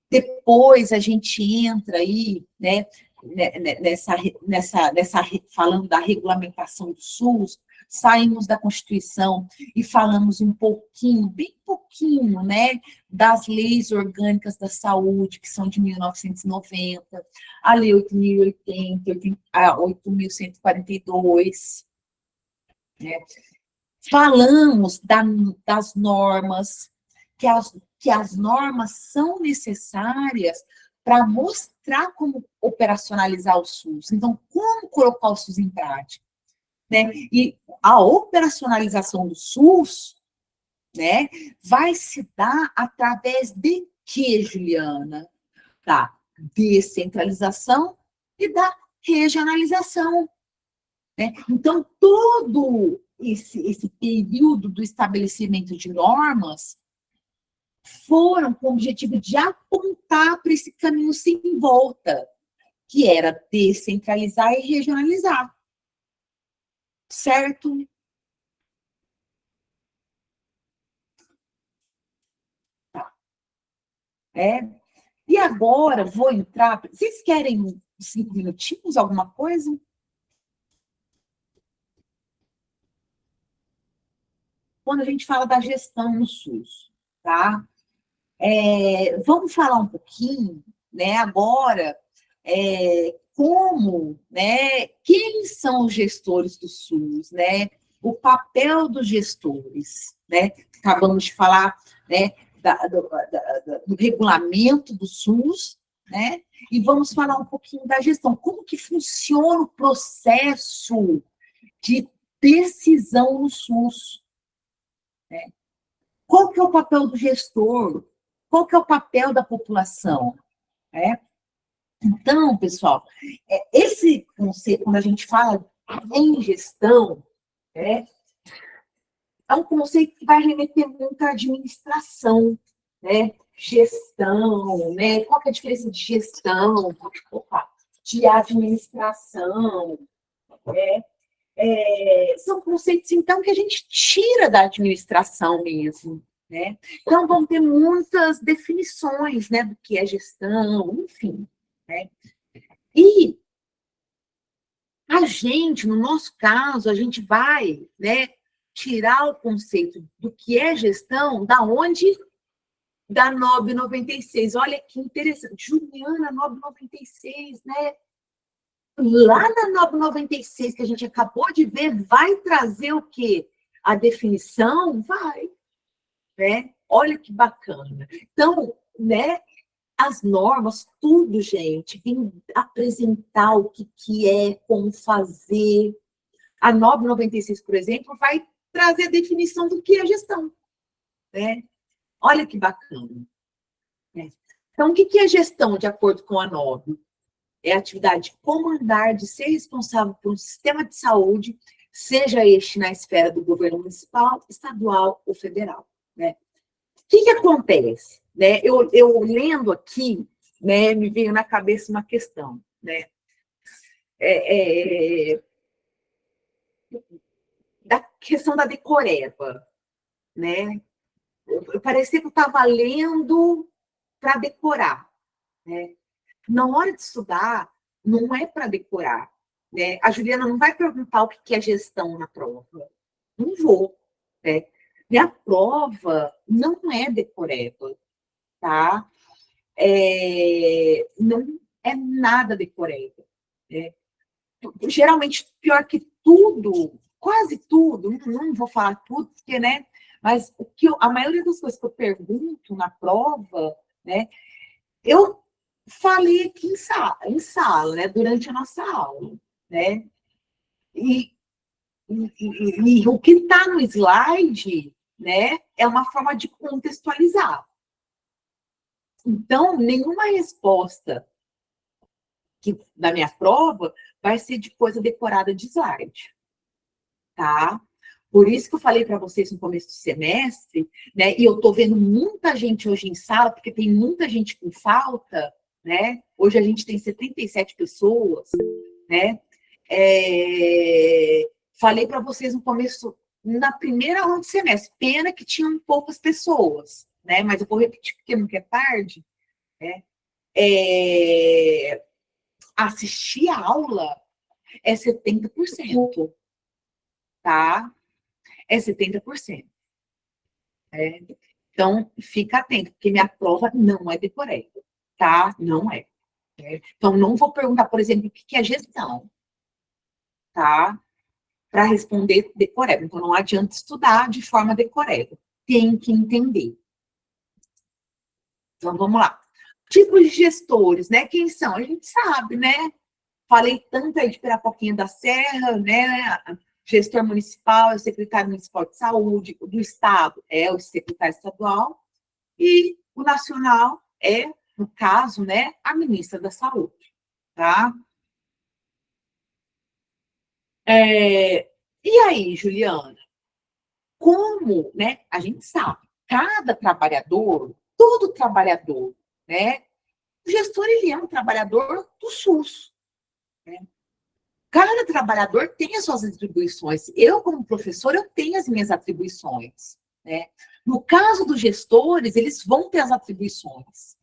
Depois a gente entra aí, né, falando da regulamentação do SUS, saímos da Constituição e falamos um pouquinho, bem pouquinho, né, das leis orgânicas da saúde, que são de 1990, a Lei 8.080, a 8.142, né. Falamos das normas, que as normas são necessárias para mostrar como operacionalizar o SUS. Então, como colocar o SUS em prática? Né? E a operacionalização do SUS, né, vai se dar através de quê, Juliana? Da descentralização e da regionalização. Né? Então, todo esse período do estabelecimento de normas foram com o objetivo de apontar para esse caminho sem volta, que era descentralizar e regionalizar. Certo? Tá. E agora vou entrar. Vocês querem 5 minutinhos, alguma coisa? Quando a gente fala da gestão no SUS, tá? Vamos falar um pouquinho, né, agora, como, né, quem são os gestores do SUS, né, o papel dos gestores, né, acabamos de falar, né, do regulamento do SUS, né, e vamos falar um pouquinho da gestão, como que funciona o processo de decisão no SUS, né? Qual que é o papel do gestor? Qual que é o papel da população? Então, pessoal, esse conceito, quando a gente fala em gestão, é um conceito que vai remeter muito à administração, né? Gestão, né? Qual que é a diferença de gestão, de administração, né? São conceitos, então, que a gente tira da administração mesmo, né? Então, vão ter muitas definições, né, do que é gestão, enfim, né? E a gente, no nosso caso, a gente vai, né, tirar o conceito do que é gestão, da onde? Da NOB 96. Olha que interessante. Juliana, NOB 96, né? Lá na NOB 96, que a gente acabou de ver, vai trazer o quê? A definição? Vai. Né? Olha que bacana. Então, né, as normas, tudo, gente, vem apresentar o que é, como fazer. A NOB 96, por exemplo, vai trazer a definição do que é gestão. Né? Olha que bacana. Né? Então, o que é gestão, de acordo com a NOB? É a atividade de comandar, de ser responsável por um sistema de saúde, seja este na esfera do governo municipal, estadual ou federal. Né? O que acontece? Né? Eu lendo aqui, né, me veio na cabeça uma questão. Né? Da questão da decoreba. Né? Parecia que eu estava lendo para decorar. Né? Na hora de estudar, não é para decorar. Né? A Juliana não vai perguntar o que é gestão na prova. Não vou. Né? Minha prova não é decoreba. Tá? Não é nada decoreba. Né? Geralmente, pior que tudo, quase tudo, não vou falar tudo, porque, né? Mas a maioria das coisas que eu pergunto na prova, né? Eu falei aqui em sala, né? Durante a nossa aula, né? E o que está no slide, né? É uma forma de contextualizar. Então, nenhuma resposta da minha prova vai ser de coisa decorada de slide, tá? Por isso que eu falei para vocês no começo do semestre, né? E eu estou vendo muita gente hoje em sala, porque tem muita gente com falta, né? Hoje a gente tem 77 pessoas, né? Falei para vocês no começo, na primeira aula do semestre, pena que tinham poucas pessoas, né? Mas eu vou repetir porque nunca é tarde, né? Assistir a aula é 70%, tá? É 70%. Então, fica atento, porque minha prova não é decoreba, tá? Não é. Então, não vou perguntar, por exemplo, o que é gestão, tá? Para responder decoreba. Então, não adianta estudar de forma decoreba. Tem que entender. Então, vamos lá. Tipos de gestores, né? Quem são? A gente sabe, né? Falei tanto aí de Pirapoquinha da Serra, né? Gestor municipal é o secretário municipal de saúde, o do estado é o secretário estadual, e o nacional é, no caso, né, a ministra da Saúde, tá? E aí, Juliana, como, né, a gente sabe, cada trabalhador, todo trabalhador, né, o gestor, ele é um trabalhador do SUS, né? Cada trabalhador tem as suas atribuições. Eu, como professor, eu tenho as minhas atribuições, né? No caso dos gestores, eles vão ter as atribuições.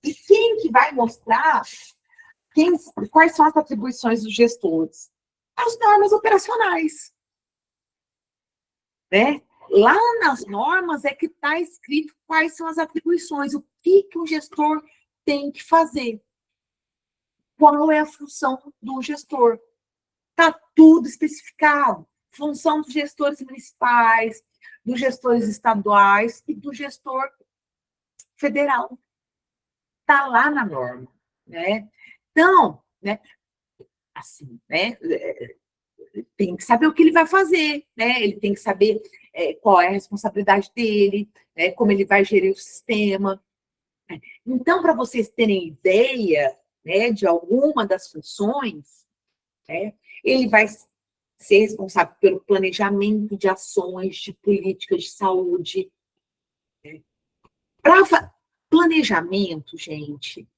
E quem que vai mostrar quais são as atribuições dos gestores? As normas operacionais, né? Lá nas normas é que está escrito quais são as atribuições, o que o gestor tem que fazer. Qual é a função do gestor? Está tudo especificado. Função dos gestores municipais, dos gestores estaduais e do gestor federal. Está lá na norma, né? Então, né, assim, né, tem que saber o que ele vai fazer, né? Ele tem que saber qual é a responsabilidade dele, né, como ele vai gerir o sistema. Então, para vocês terem ideia, né, de alguma das funções, né, ele vai ser responsável pelo planejamento de ações, de políticas de saúde. Né? Para planejamento, gente,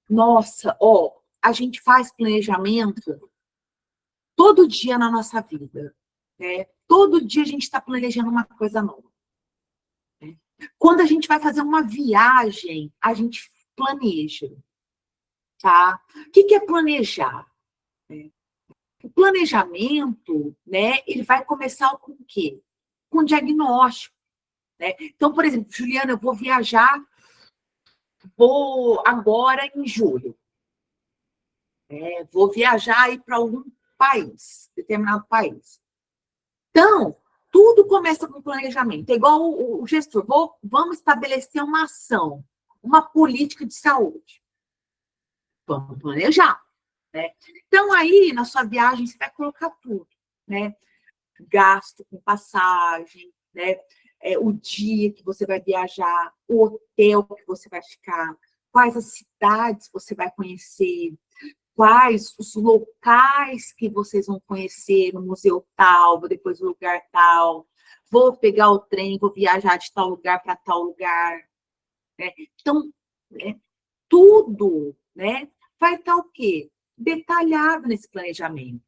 nossa, ó, a gente faz planejamento todo dia na nossa vida. Né? Todo dia a gente está planejando uma coisa nova. Né? Quando a gente vai fazer uma viagem, a gente planeja. Tá? O que é planejar? O planejamento, né, ele vai começar com o quê? Com diagnóstico. Né? Então, por exemplo, Juliana, eu vou viajar, vou agora em julho. Vou viajar para algum país, determinado país. Então, tudo começa com planejamento. É igual o gestor. Vamos estabelecer uma ação, uma política de saúde. Vamos planejar. Né? Então, aí, na sua viagem, você vai colocar tudo. Né? Gasto com passagem, né? O dia que você vai viajar, o hotel que você vai ficar, quais as cidades você vai conhecer, quais os locais que vocês vão conhecer no museu tal, depois no lugar tal, vou pegar o trem, vou viajar de tal lugar para tal lugar. Né? Então, tudo, né, vai estar o quê? Detalhado nesse planejamento.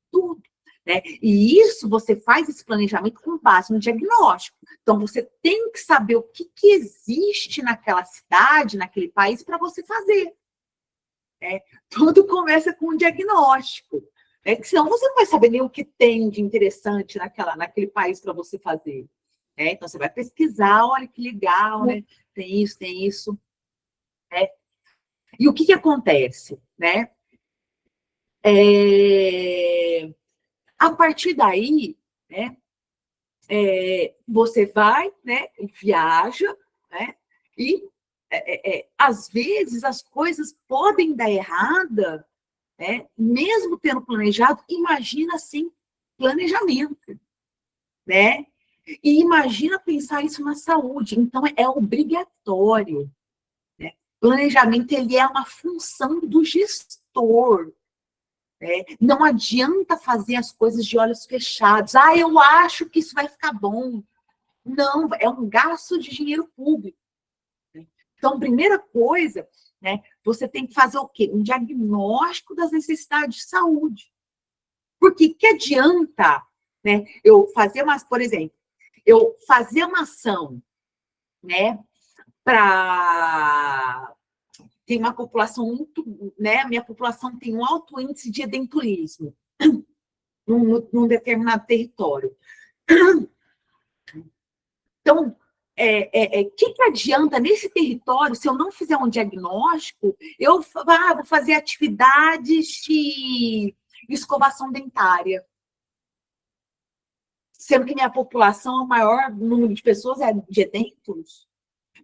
Tudo. Né? E isso, você faz esse planejamento com base no diagnóstico. Então, você tem que saber o que existe naquela cidade, naquele país, para você fazer. Né? Tudo começa com um diagnóstico. Né? Que senão você não vai saber nem o que tem de interessante naquele país para você fazer. Né? Então, você vai pesquisar, olha que legal, né? Tem isso, tem isso. Né? E o que acontece? Né? A partir daí, né, você vai, né, viaja, né, e às vezes as coisas podem dar errada, né, mesmo tendo planejado, imagina sem planejamento, né? E imagina pensar isso na saúde, então é obrigatório. Né? Planejamento, ele é uma função do gestor. Não adianta fazer as coisas de olhos fechados. Ah, eu acho que isso vai ficar bom. Não, é um gasto de dinheiro público. Né? Então, primeira coisa, né, você tem que fazer o quê? Um diagnóstico das necessidades de saúde. Porque que adianta, né, eu fazer por exemplo, eu fazer uma ação, né, para tem uma população muito, né, a minha população tem um alto índice de edenturismo num determinado território. Então, que adianta nesse território, se eu não fizer um diagnóstico, eu vou fazer atividades de escovação dentária. Sendo que minha população, o maior número de pessoas é de edentos.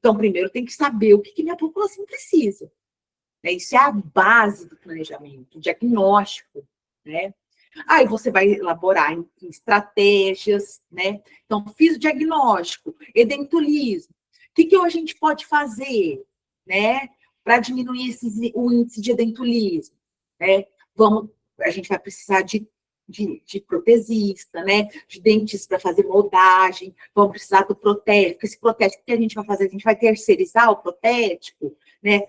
Então, primeiro tem que saber o que minha população precisa. Né? Isso é a base do planejamento, o diagnóstico, né? Aí você vai elaborar em estratégias, né? Então, fiz o diagnóstico, edentulismo. O que a gente pode fazer, né? Para diminuir o índice de edentulismo, né? A gente vai precisar de protesista, né? De dentista para fazer moldagem, vamos precisar do protético. Esse protético, o que a gente vai fazer? A gente vai terceirizar o protético, né?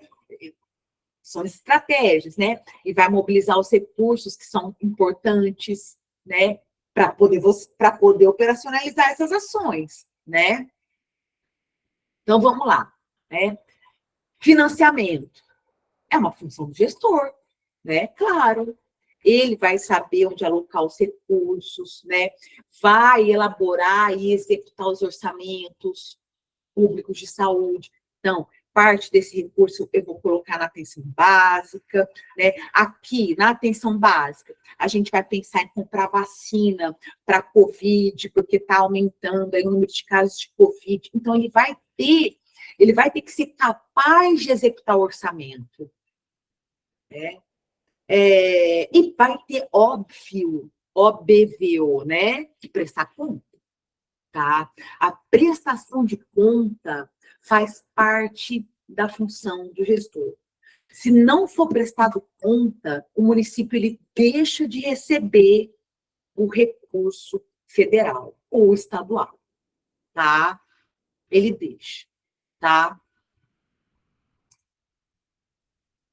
São estratégias, né? E vai mobilizar os recursos que são importantes, né? Para poder operacionalizar essas ações, né? Então, vamos lá, né? Financiamento é uma função do gestor, né? Claro. Ele vai saber onde alocar os recursos, né? Vai elaborar e executar os orçamentos públicos de saúde. Então, parte desse recurso eu vou colocar na atenção básica, né? Aqui, na atenção básica, a gente vai pensar em comprar vacina para Covid, porque está aumentando aí o número de casos de Covid. Então, ele vai ter que ser capaz de executar o orçamento, né? E vai ter, óbvio, OBVO, né? Que prestar conta, tá? A prestação de conta faz parte da função do gestor. Se não for prestado conta, o município ele deixa de receber o recurso federal ou estadual, tá? Ele deixa, tá?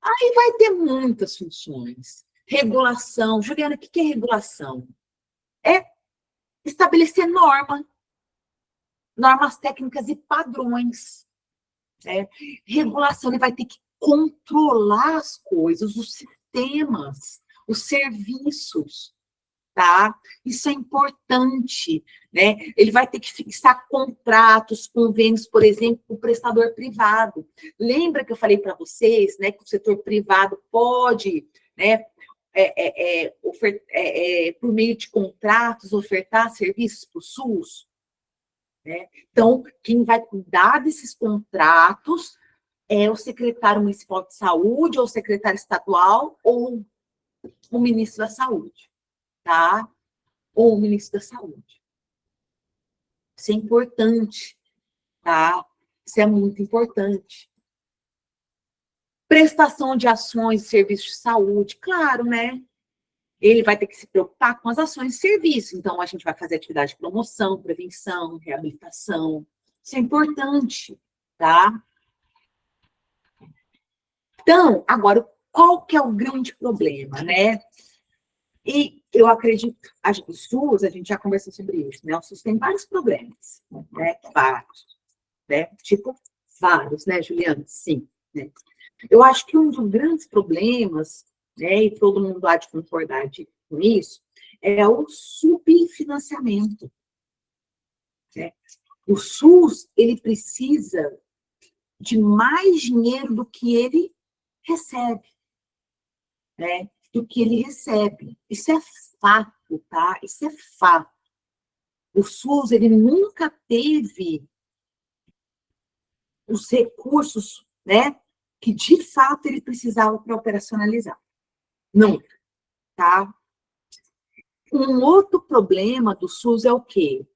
Aí vai ter muitas funções. Regulação. Juliana, o que é regulação? É estabelecer normas técnicas e padrões. Né? Regulação, ele vai ter que controlar as coisas, os sistemas, os serviços, tá? Isso é importante, né? Ele vai ter que fixar contratos, convênios, por exemplo, com o prestador privado. Lembra que eu falei para vocês, né, que o setor privado pode, né, por meio de contratos, ofertar serviços para o SUS? Né? Então, quem vai cuidar desses contratos é o secretário municipal de saúde, ou o secretário estadual, ou o ministro da saúde, tá? Ou o ministro da saúde. Isso é importante, tá? Isso é muito importante. Prestação de ações e serviços de saúde, claro, né? Ele vai ter que se preocupar com as ações de serviço. Então, a gente vai fazer atividade de promoção, prevenção, reabilitação. Isso é importante, tá? Então, agora, qual que é o grande problema, né? E eu acredito, o SUS, a gente já conversou sobre isso, né? O SUS tem vários problemas, né? Vários, né? Tipo, vários, né, Juliana? Sim, né? Eu acho que um dos grandes problemas, né, e todo mundo há de concordar com isso, é o subfinanciamento, né? O SUS, ele precisa de mais dinheiro do que ele recebe, né? Do que ele recebe. Isso é fato, tá? Isso é fato. O SUS, ele nunca teve os recursos, né? Que, de fato, ele precisava para operacionalizar. Nunca, tá? Um outro problema do SUS é o quê?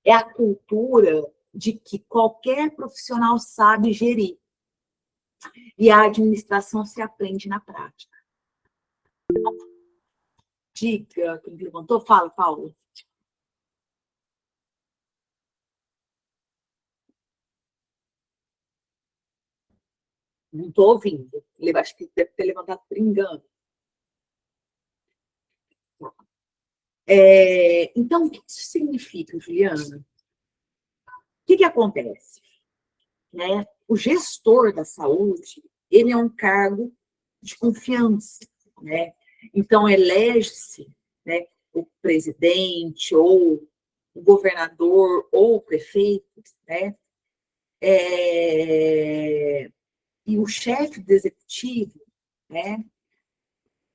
É a cultura de que qualquer profissional sabe gerir. E a administração se aprende na prática. Diga, quem levantou? Fala, Paulo. Não estou ouvindo. Ele acho que deve ter levantado por engano. Então, o que isso significa, Juliana? O que acontece? Né? O gestor da saúde, ele é um cargo de confiança, né? Então, elege-se, né, o presidente, ou o governador, ou o prefeito, né? E o chefe do executivo, né,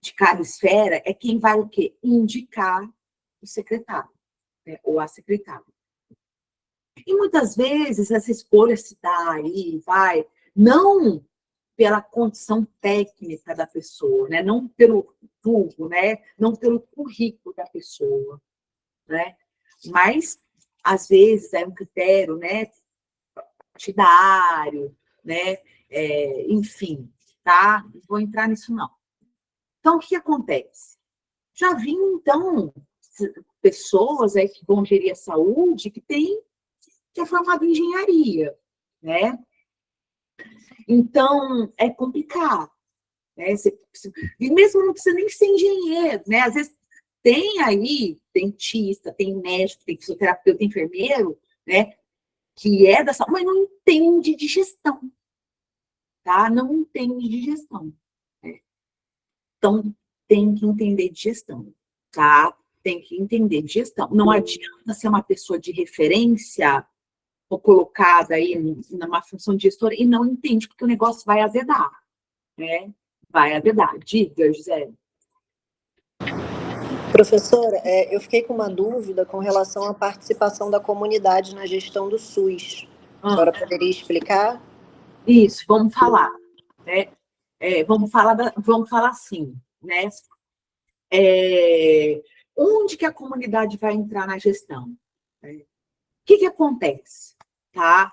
de cada esfera, é quem vai o quê? Indicar o secretário, né, ou a secretária. E muitas vezes essa escolha se dá aí, vai, não pela condição técnica da pessoa, né? Não pelo tudo, né? Não pelo currículo da pessoa, né? Mas, às vezes, é um critério, né? Partidário, né? Enfim, tá? Não vou entrar nisso, não. Então, o que acontece? Já vi, então, pessoas aí que vão gerir a saúde que é formado em engenharia, né? Então, é complicado, né? E mesmo não precisa nem ser engenheiro, né? Às vezes tem aí dentista, tem médico, tem fisioterapeuta, tem enfermeiro, né? Que é da saúde, mas não entende de gestão, tá? Não entende de gestão, né? Então, tem que entender de gestão, tá? Tem que entender de gestão. Não adianta ser uma pessoa de referência ou colocada aí numa função de gestora e não entende, porque o negócio vai azedar, né? Vai azedar. Diga, Gisele. Professora, eu fiquei com uma dúvida com relação à participação da comunidade na gestão do SUS. A senhora poderia explicar? Isso, vamos falar, né? Vamos falar assim, né? Onde que a comunidade vai entrar na gestão? O que acontece, tá?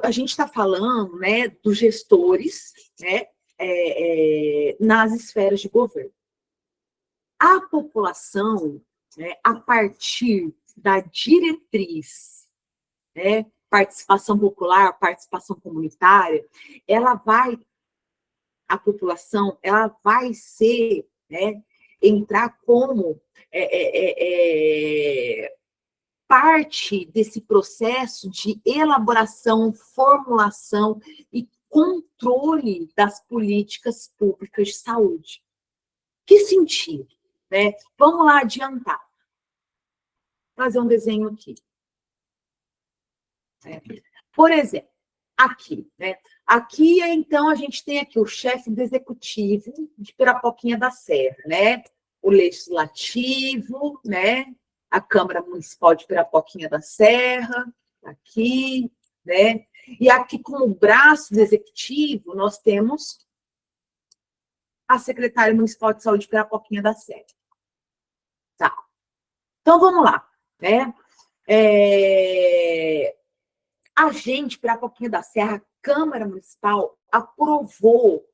A gente está falando, né, dos gestores, né, nas esferas de governo. A população, né, a partir da diretriz, né, participação popular, participação comunitária, a população, ela vai ser, né, entrar como parte desse processo de elaboração, formulação e controle das políticas públicas de saúde. Que sentido? Né? Vamos lá adiantar. Fazer um desenho aqui. Por exemplo, aqui, né? Aqui, então, a gente tem aqui o chefe do executivo de Pirapoquinha da Serra, né? O legislativo, né? A Câmara Municipal de Pirapoquinha da Serra, aqui, né? E aqui, como braço do executivo, nós temos a Secretária Municipal de Saúde de Pirapoquinha da Serra. Tá. Então, vamos lá, né? A gente, Pirapoquinha da Serra, a Câmara Municipal, aprovou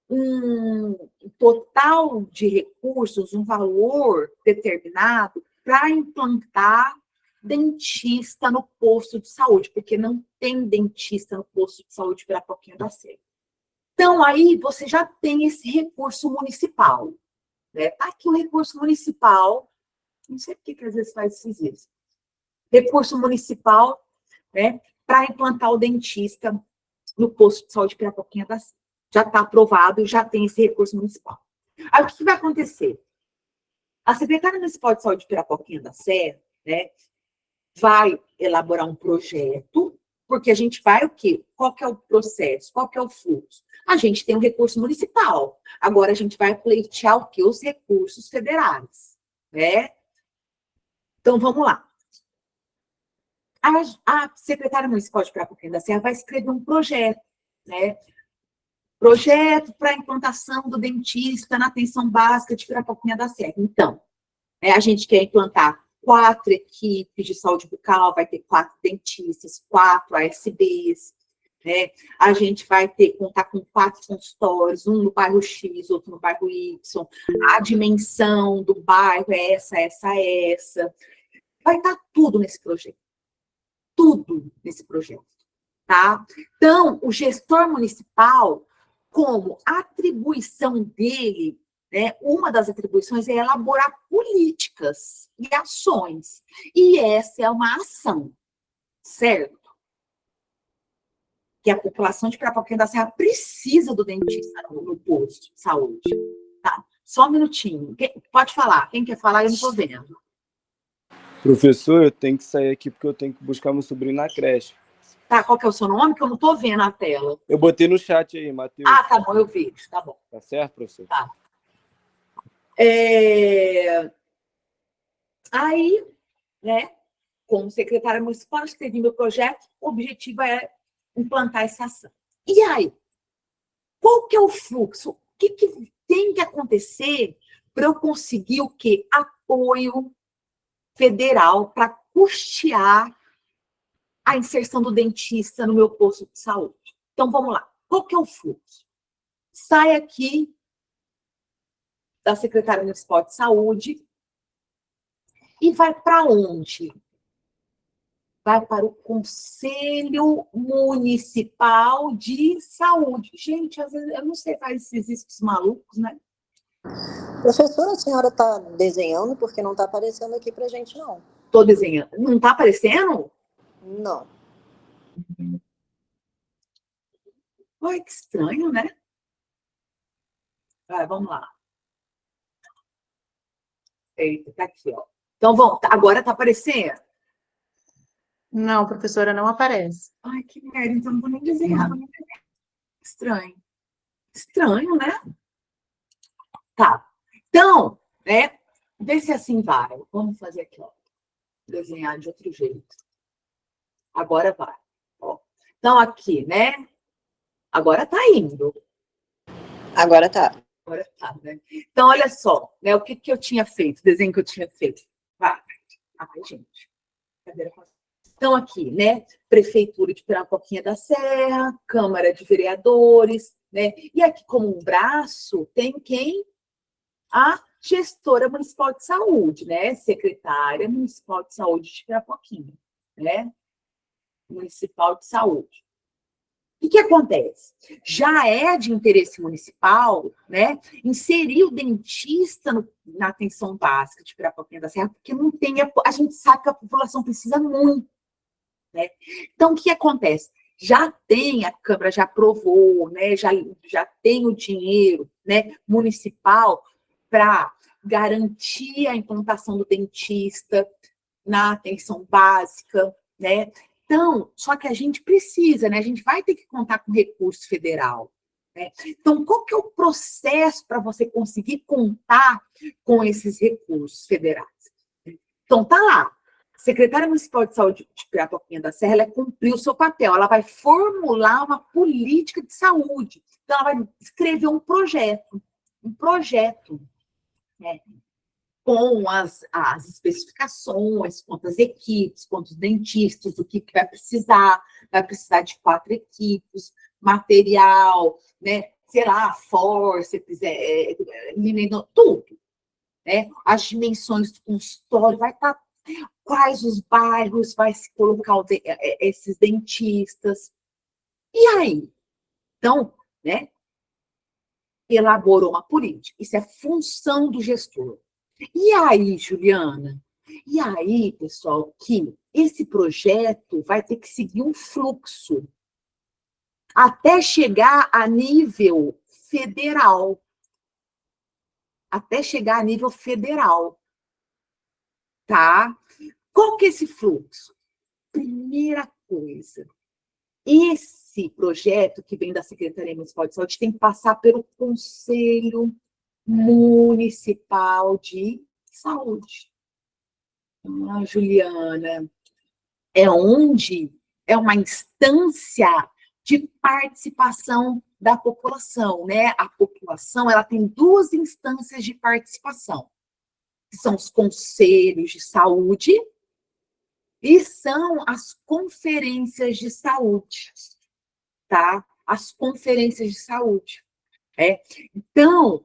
um total de recursos, um valor determinado para implantar dentista no posto de saúde, porque não tem dentista no posto de saúde Pirapoquinha da Serra. Então, aí você já tem esse recurso municipal, né? Tá aqui o recurso municipal, não sei por que às vezes faz isso. Recurso municipal, né, para implantar o dentista no posto de saúde Pirapoquinha da Serra. Já está aprovado, já tem esse recurso municipal. Aí, o que vai acontecer? A Secretaria Municipal de Saúde de Pirapoquinha da Serra, né, vai elaborar um projeto, porque a gente vai o quê? Qual que é o processo? Qual que é o fluxo? A gente tem um recurso municipal. Agora, a gente vai pleitear o quê? Os recursos federais, né? Então, vamos lá. A Secretaria Municipal de Pirapoquinha da Serra vai escrever um projeto, né? Projeto para a implantação do dentista na atenção básica de Pirapoquinha da Serra. Então, a gente quer implantar 4 equipes de saúde bucal, vai ter 4 dentistas, 4 ASBs, né? A gente vai contar com 4 consultórios, um no bairro X, outro no bairro Y. A dimensão do bairro é essa. Vai estar tudo nesse projeto. Tudo nesse projeto, tá? Então, o gestor municipal, como atribuição dele, né, uma das atribuições é elaborar políticas e ações. E essa é uma ação, certo? Que a população de Pirapoquinha da Serra precisa do dentista no posto de saúde. Tá? Só um minutinho. Pode falar. Quem quer falar, eu não estou vendo. Professor, eu tenho que sair aqui porque eu tenho que buscar meu sobrinho na creche. Tá, qual que é o seu nome? Que eu não estou vendo a tela. Eu botei no chat aí, Matheus. Ah, tá bom, eu vejo. Tá bom. Tá certo, professor? Tá. Aí, né, como secretária municipal, escrevi meu projeto, o objetivo é implantar essa ação. E aí? Qual que é o fluxo? O que tem que acontecer para eu conseguir o quê? Apoio federal para custear a inserção do dentista no meu posto de saúde. Então, vamos lá. Qual que é o fluxo? Sai aqui da Secretaria Municipal de Saúde e vai para onde? Vai para o Conselho Municipal de Saúde. Gente, às vezes eu não sei fazer esses riscos malucos, né? Professora, a senhora está desenhando porque não está aparecendo aqui para a gente, não. Estou desenhando. Não está aparecendo? Não. Ai, que estranho, né? Vai, vamos lá. Eita, tá aqui, ó. Então, vamos, agora tá aparecendo? Não, professora, não aparece. Ai, que merda, então não vou nem desenhar. Estranho. Estranho, né? Tá. Então, né? Vê se assim vai. Vamos fazer aqui, ó. Desenhar de outro jeito. Agora vai. Ó. Então, aqui, né? Agora tá indo. Agora tá. Agora tá, né? Então, olha só, né? O que eu tinha feito, o desenho que eu tinha feito. Vai. Ai, gente. Cadeira. Então, aqui, né? Prefeitura de Pirapoquinha da Serra, Câmara de Vereadores, né? E aqui, como um braço, tem quem? A gestora municipal de saúde, né? Secretária municipal de saúde de Pirapoquinha, né? Municipal de saúde. O que acontece? Já é de interesse municipal, né, inserir o dentista na atenção básica de Pirapoquinha da Serra, porque não tem, a gente sabe que a população precisa muito, né? Então, o que acontece? Já tem, a Câmara já aprovou, né, já tem o dinheiro, né, municipal para garantir a implantação do dentista na atenção básica, né? Então, só que a gente precisa, né? A gente vai ter que contar com recurso federal, né? Então, qual que é o processo para você conseguir contar com esses recursos federais? Então, tá lá. A Secretária Municipal de Saúde de Pirapoquinha da Serra, ela cumpriu o seu papel. Ela vai formular uma política de saúde. Então, ela vai escrever um projeto, né? Com as especificações, quantas equipes, quantos dentistas, o que vai precisar de 4 equipes, material, né? Sei lá, forceps, tudo, né? As dimensões do consultório, vai estar quais os bairros vai se colocar esses dentistas. E aí? Então, né? Elaborou uma política. Isso é função do gestor. E aí, Juliana? E aí, pessoal, que esse projeto vai ter que seguir um fluxo até chegar a nível federal. Até chegar a nível federal. Tá? Qual que é esse fluxo? Primeira coisa, esse projeto que vem da Secretaria Municipal de Saúde tem que passar pelo Conselho Municipal de Saúde. Ah, Juliana, é uma instância de participação da população, né? A população, ela tem 2 instâncias de participação, que são os conselhos de saúde e são as conferências de saúde, tá? As conferências de saúde. Então,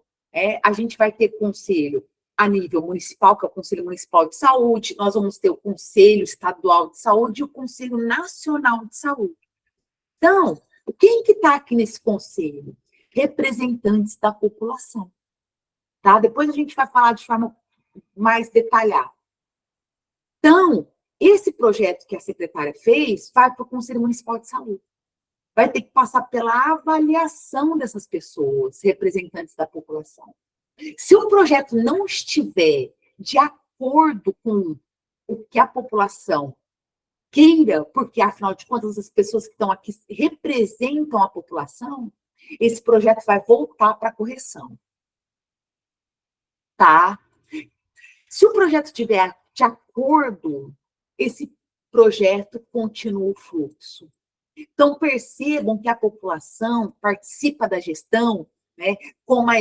a gente vai ter conselho a nível municipal, que é o Conselho Municipal de Saúde, nós vamos ter o Conselho Estadual de Saúde e o Conselho Nacional de Saúde. Então, quem que está aqui nesse conselho? Representantes da população, tá? Depois a gente vai falar de forma mais detalhada. Então, esse projeto que a secretária fez vai para o Conselho Municipal de Saúde. Vai ter que passar pela avaliação dessas pessoas, representantes da população. Se o projeto não estiver de acordo com o que a população queira, porque, afinal de contas, as pessoas que estão aqui representam a população, esse projeto vai voltar para correção. Tá? Se o projeto estiver de acordo, esse projeto continua o fluxo. Então, percebam que a população participa da gestão, né, como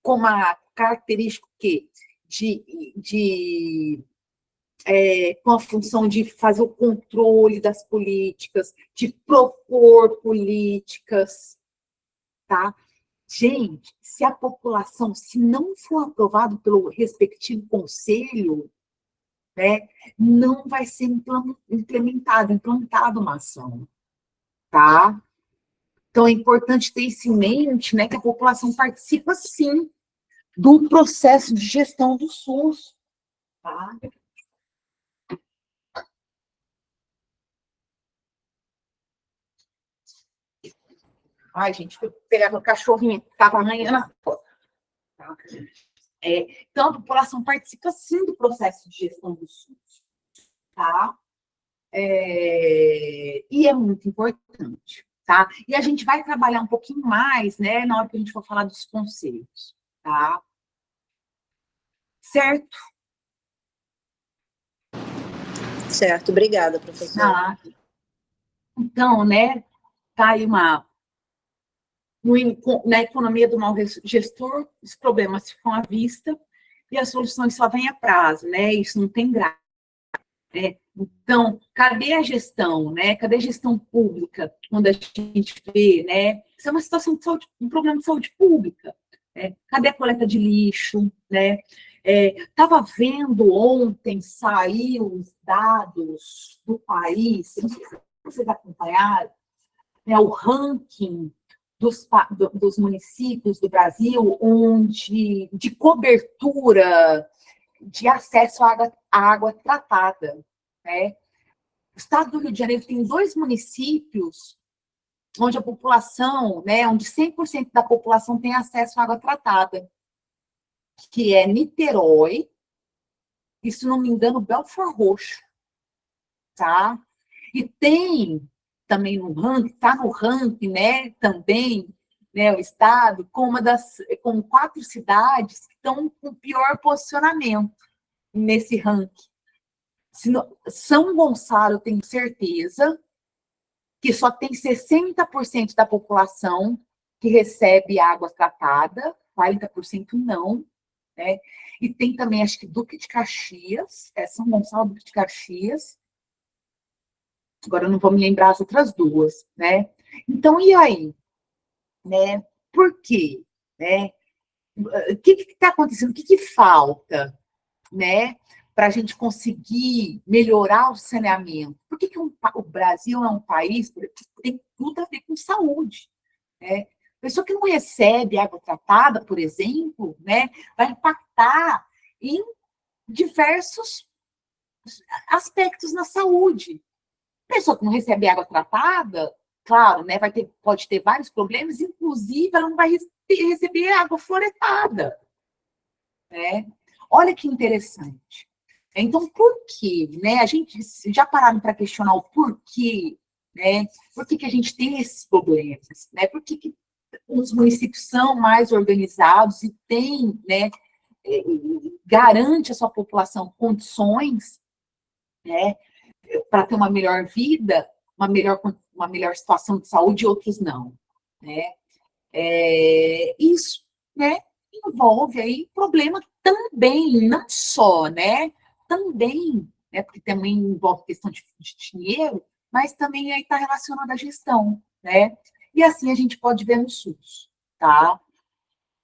como a característica que com a função de fazer o controle das políticas, de propor políticas, tá? Gente, se a população, se não for aprovado pelo respectivo conselho, né, não vai ser implantada uma ação, tá? Então, é importante ter isso em mente, né, que a população participa, sim, do processo de gestão do SUS, tá? Ai, gente, fui pegar meu cachorrinho que estava arranhando a porta. Tá? Então, a população participa, sim, do processo de gestão do SUS, tá? E é muito importante, tá? E a gente vai trabalhar um pouquinho mais, né, na hora que a gente for falar dos conselhos, tá? Certo? Certo, obrigada, professora. Então, né, tá aí na economia do mau gestor, os problemas ficam à vista e as soluções só vêm a prazo, né? Isso não tem graça. Né? Então, cadê a gestão, né? Cadê a gestão pública quando a gente vê, né? Isso é uma situação de saúde, um problema de saúde pública. Né? Cadê a coleta de lixo, né? Estava vendo ontem, saiu os dados do país, não sei se vocês acompanharam, né, o ranking dos municípios do Brasil de cobertura de acesso à água tratada. Né? O estado do Rio de Janeiro tem 2 municípios onde a população, né, onde 100% da população tem acesso à água tratada, que é Niterói e, se não me engano, Belford Roxo. Tá? E tem também no ranking, está no ranking, né, também, né, o estado, com 4 cidades que estão com pior posicionamento nesse ranking. São Gonçalo, eu tenho certeza, que só tem 60% da população que recebe água tratada, 40% não, né? E tem também, acho que Duque de Caxias, São Gonçalo, Duque de Caxias, agora eu não vou me lembrar as outras 2, né? Então, e aí? Né? Por quê? Né? O que está acontecendo? O que falta, né, para a gente conseguir melhorar o saneamento? Por que o Brasil é um país que tem tudo a ver com saúde? Né? Pessoa que não recebe água tratada, por exemplo, né, vai impactar em diversos aspectos na saúde. Pessoa que não recebe água tratada, claro, né, pode ter vários problemas, inclusive ela não vai receber água fluoretada. Né? Olha que interessante. Então, por quê? Né? A gente já pararam para questionar o porquê, né? Por que a gente tem esses problemas? Né? Por que os municípios são mais organizados e têm, né, garante a sua população condições, né, para ter uma melhor vida, uma melhor situação de saúde, e outros não. Né? Isso, né, envolve aí problema também, não só, né, também, né, porque também envolve questão de dinheiro, mas também aí está relacionado à gestão, né, e assim a gente pode ver no SUS, tá?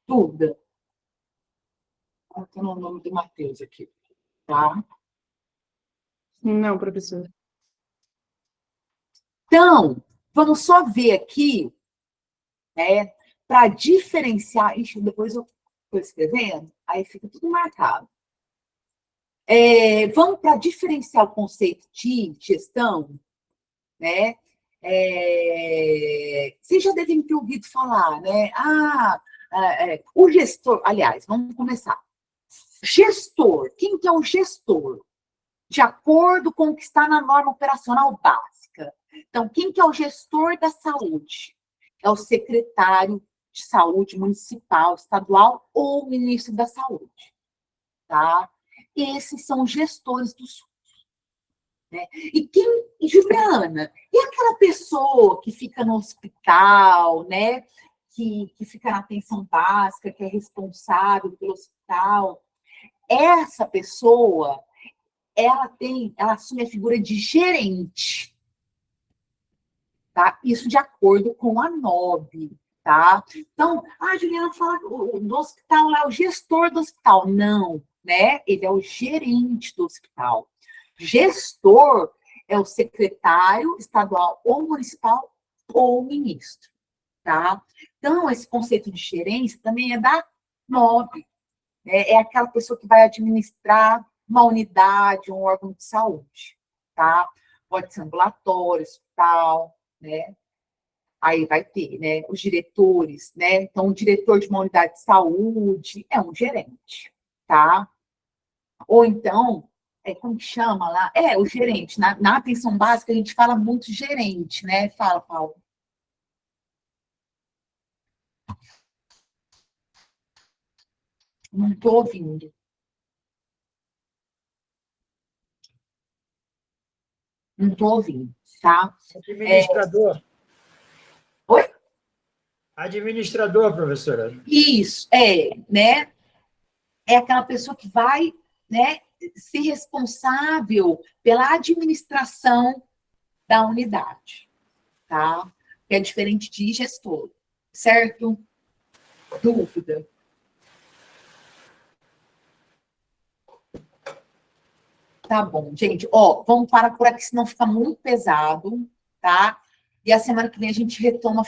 Duda, colocando o nome do Matheus aqui, tá? Não, professor. Então, vamos só ver aqui, né, para diferenciar, ixi, depois eu estou escrevendo, aí fica tudo marcado. Vamos para diferenciar o conceito de gestão, né? Vocês já devem ter ouvido falar, né? O gestor, aliás, vamos começar. Gestor, quem que é o gestor? De acordo com o que está na norma operacional básica. Então, quem que é o gestor da saúde? É o secretário de saúde municipal, estadual ou ministro da saúde. tá? Esses são os gestores do SUS. Né? E Juliana, e aquela pessoa que fica no hospital, né? Que fica na atenção básica, que é responsável pelo hospital, essa pessoa, ela assume a figura de gerente, tá? Isso de acordo com a NOB, tá? Então, a Juliana fala do hospital lá, o gestor do hospital. Não, né? Ele é o gerente do hospital. Gestor é o secretário estadual ou municipal ou ministro, tá? Então, esse conceito de gerência também é da NOB, né? É aquela pessoa que vai administrar uma unidade, um órgão de saúde, tá? Pode ser ambulatório, hospital, né? Aí vai ter, né, os diretores, né? Então, o diretor de uma unidade de saúde é um gerente, tá? Ou então, como que chama lá? O gerente. Na atenção básica, a gente fala muito gerente, né? Fala, Paulo. Não estou ouvindo. Não estou ouvindo, tá? Administrador. Oi? Administrador, professora. Isso, né? É aquela pessoa que vai, né, ser responsável pela administração da unidade, tá? Que é diferente de gestor, certo? Dúvida? Tá bom, gente. Ó, vamos parar por aqui, senão fica muito pesado, tá? E a semana que vem a gente retoma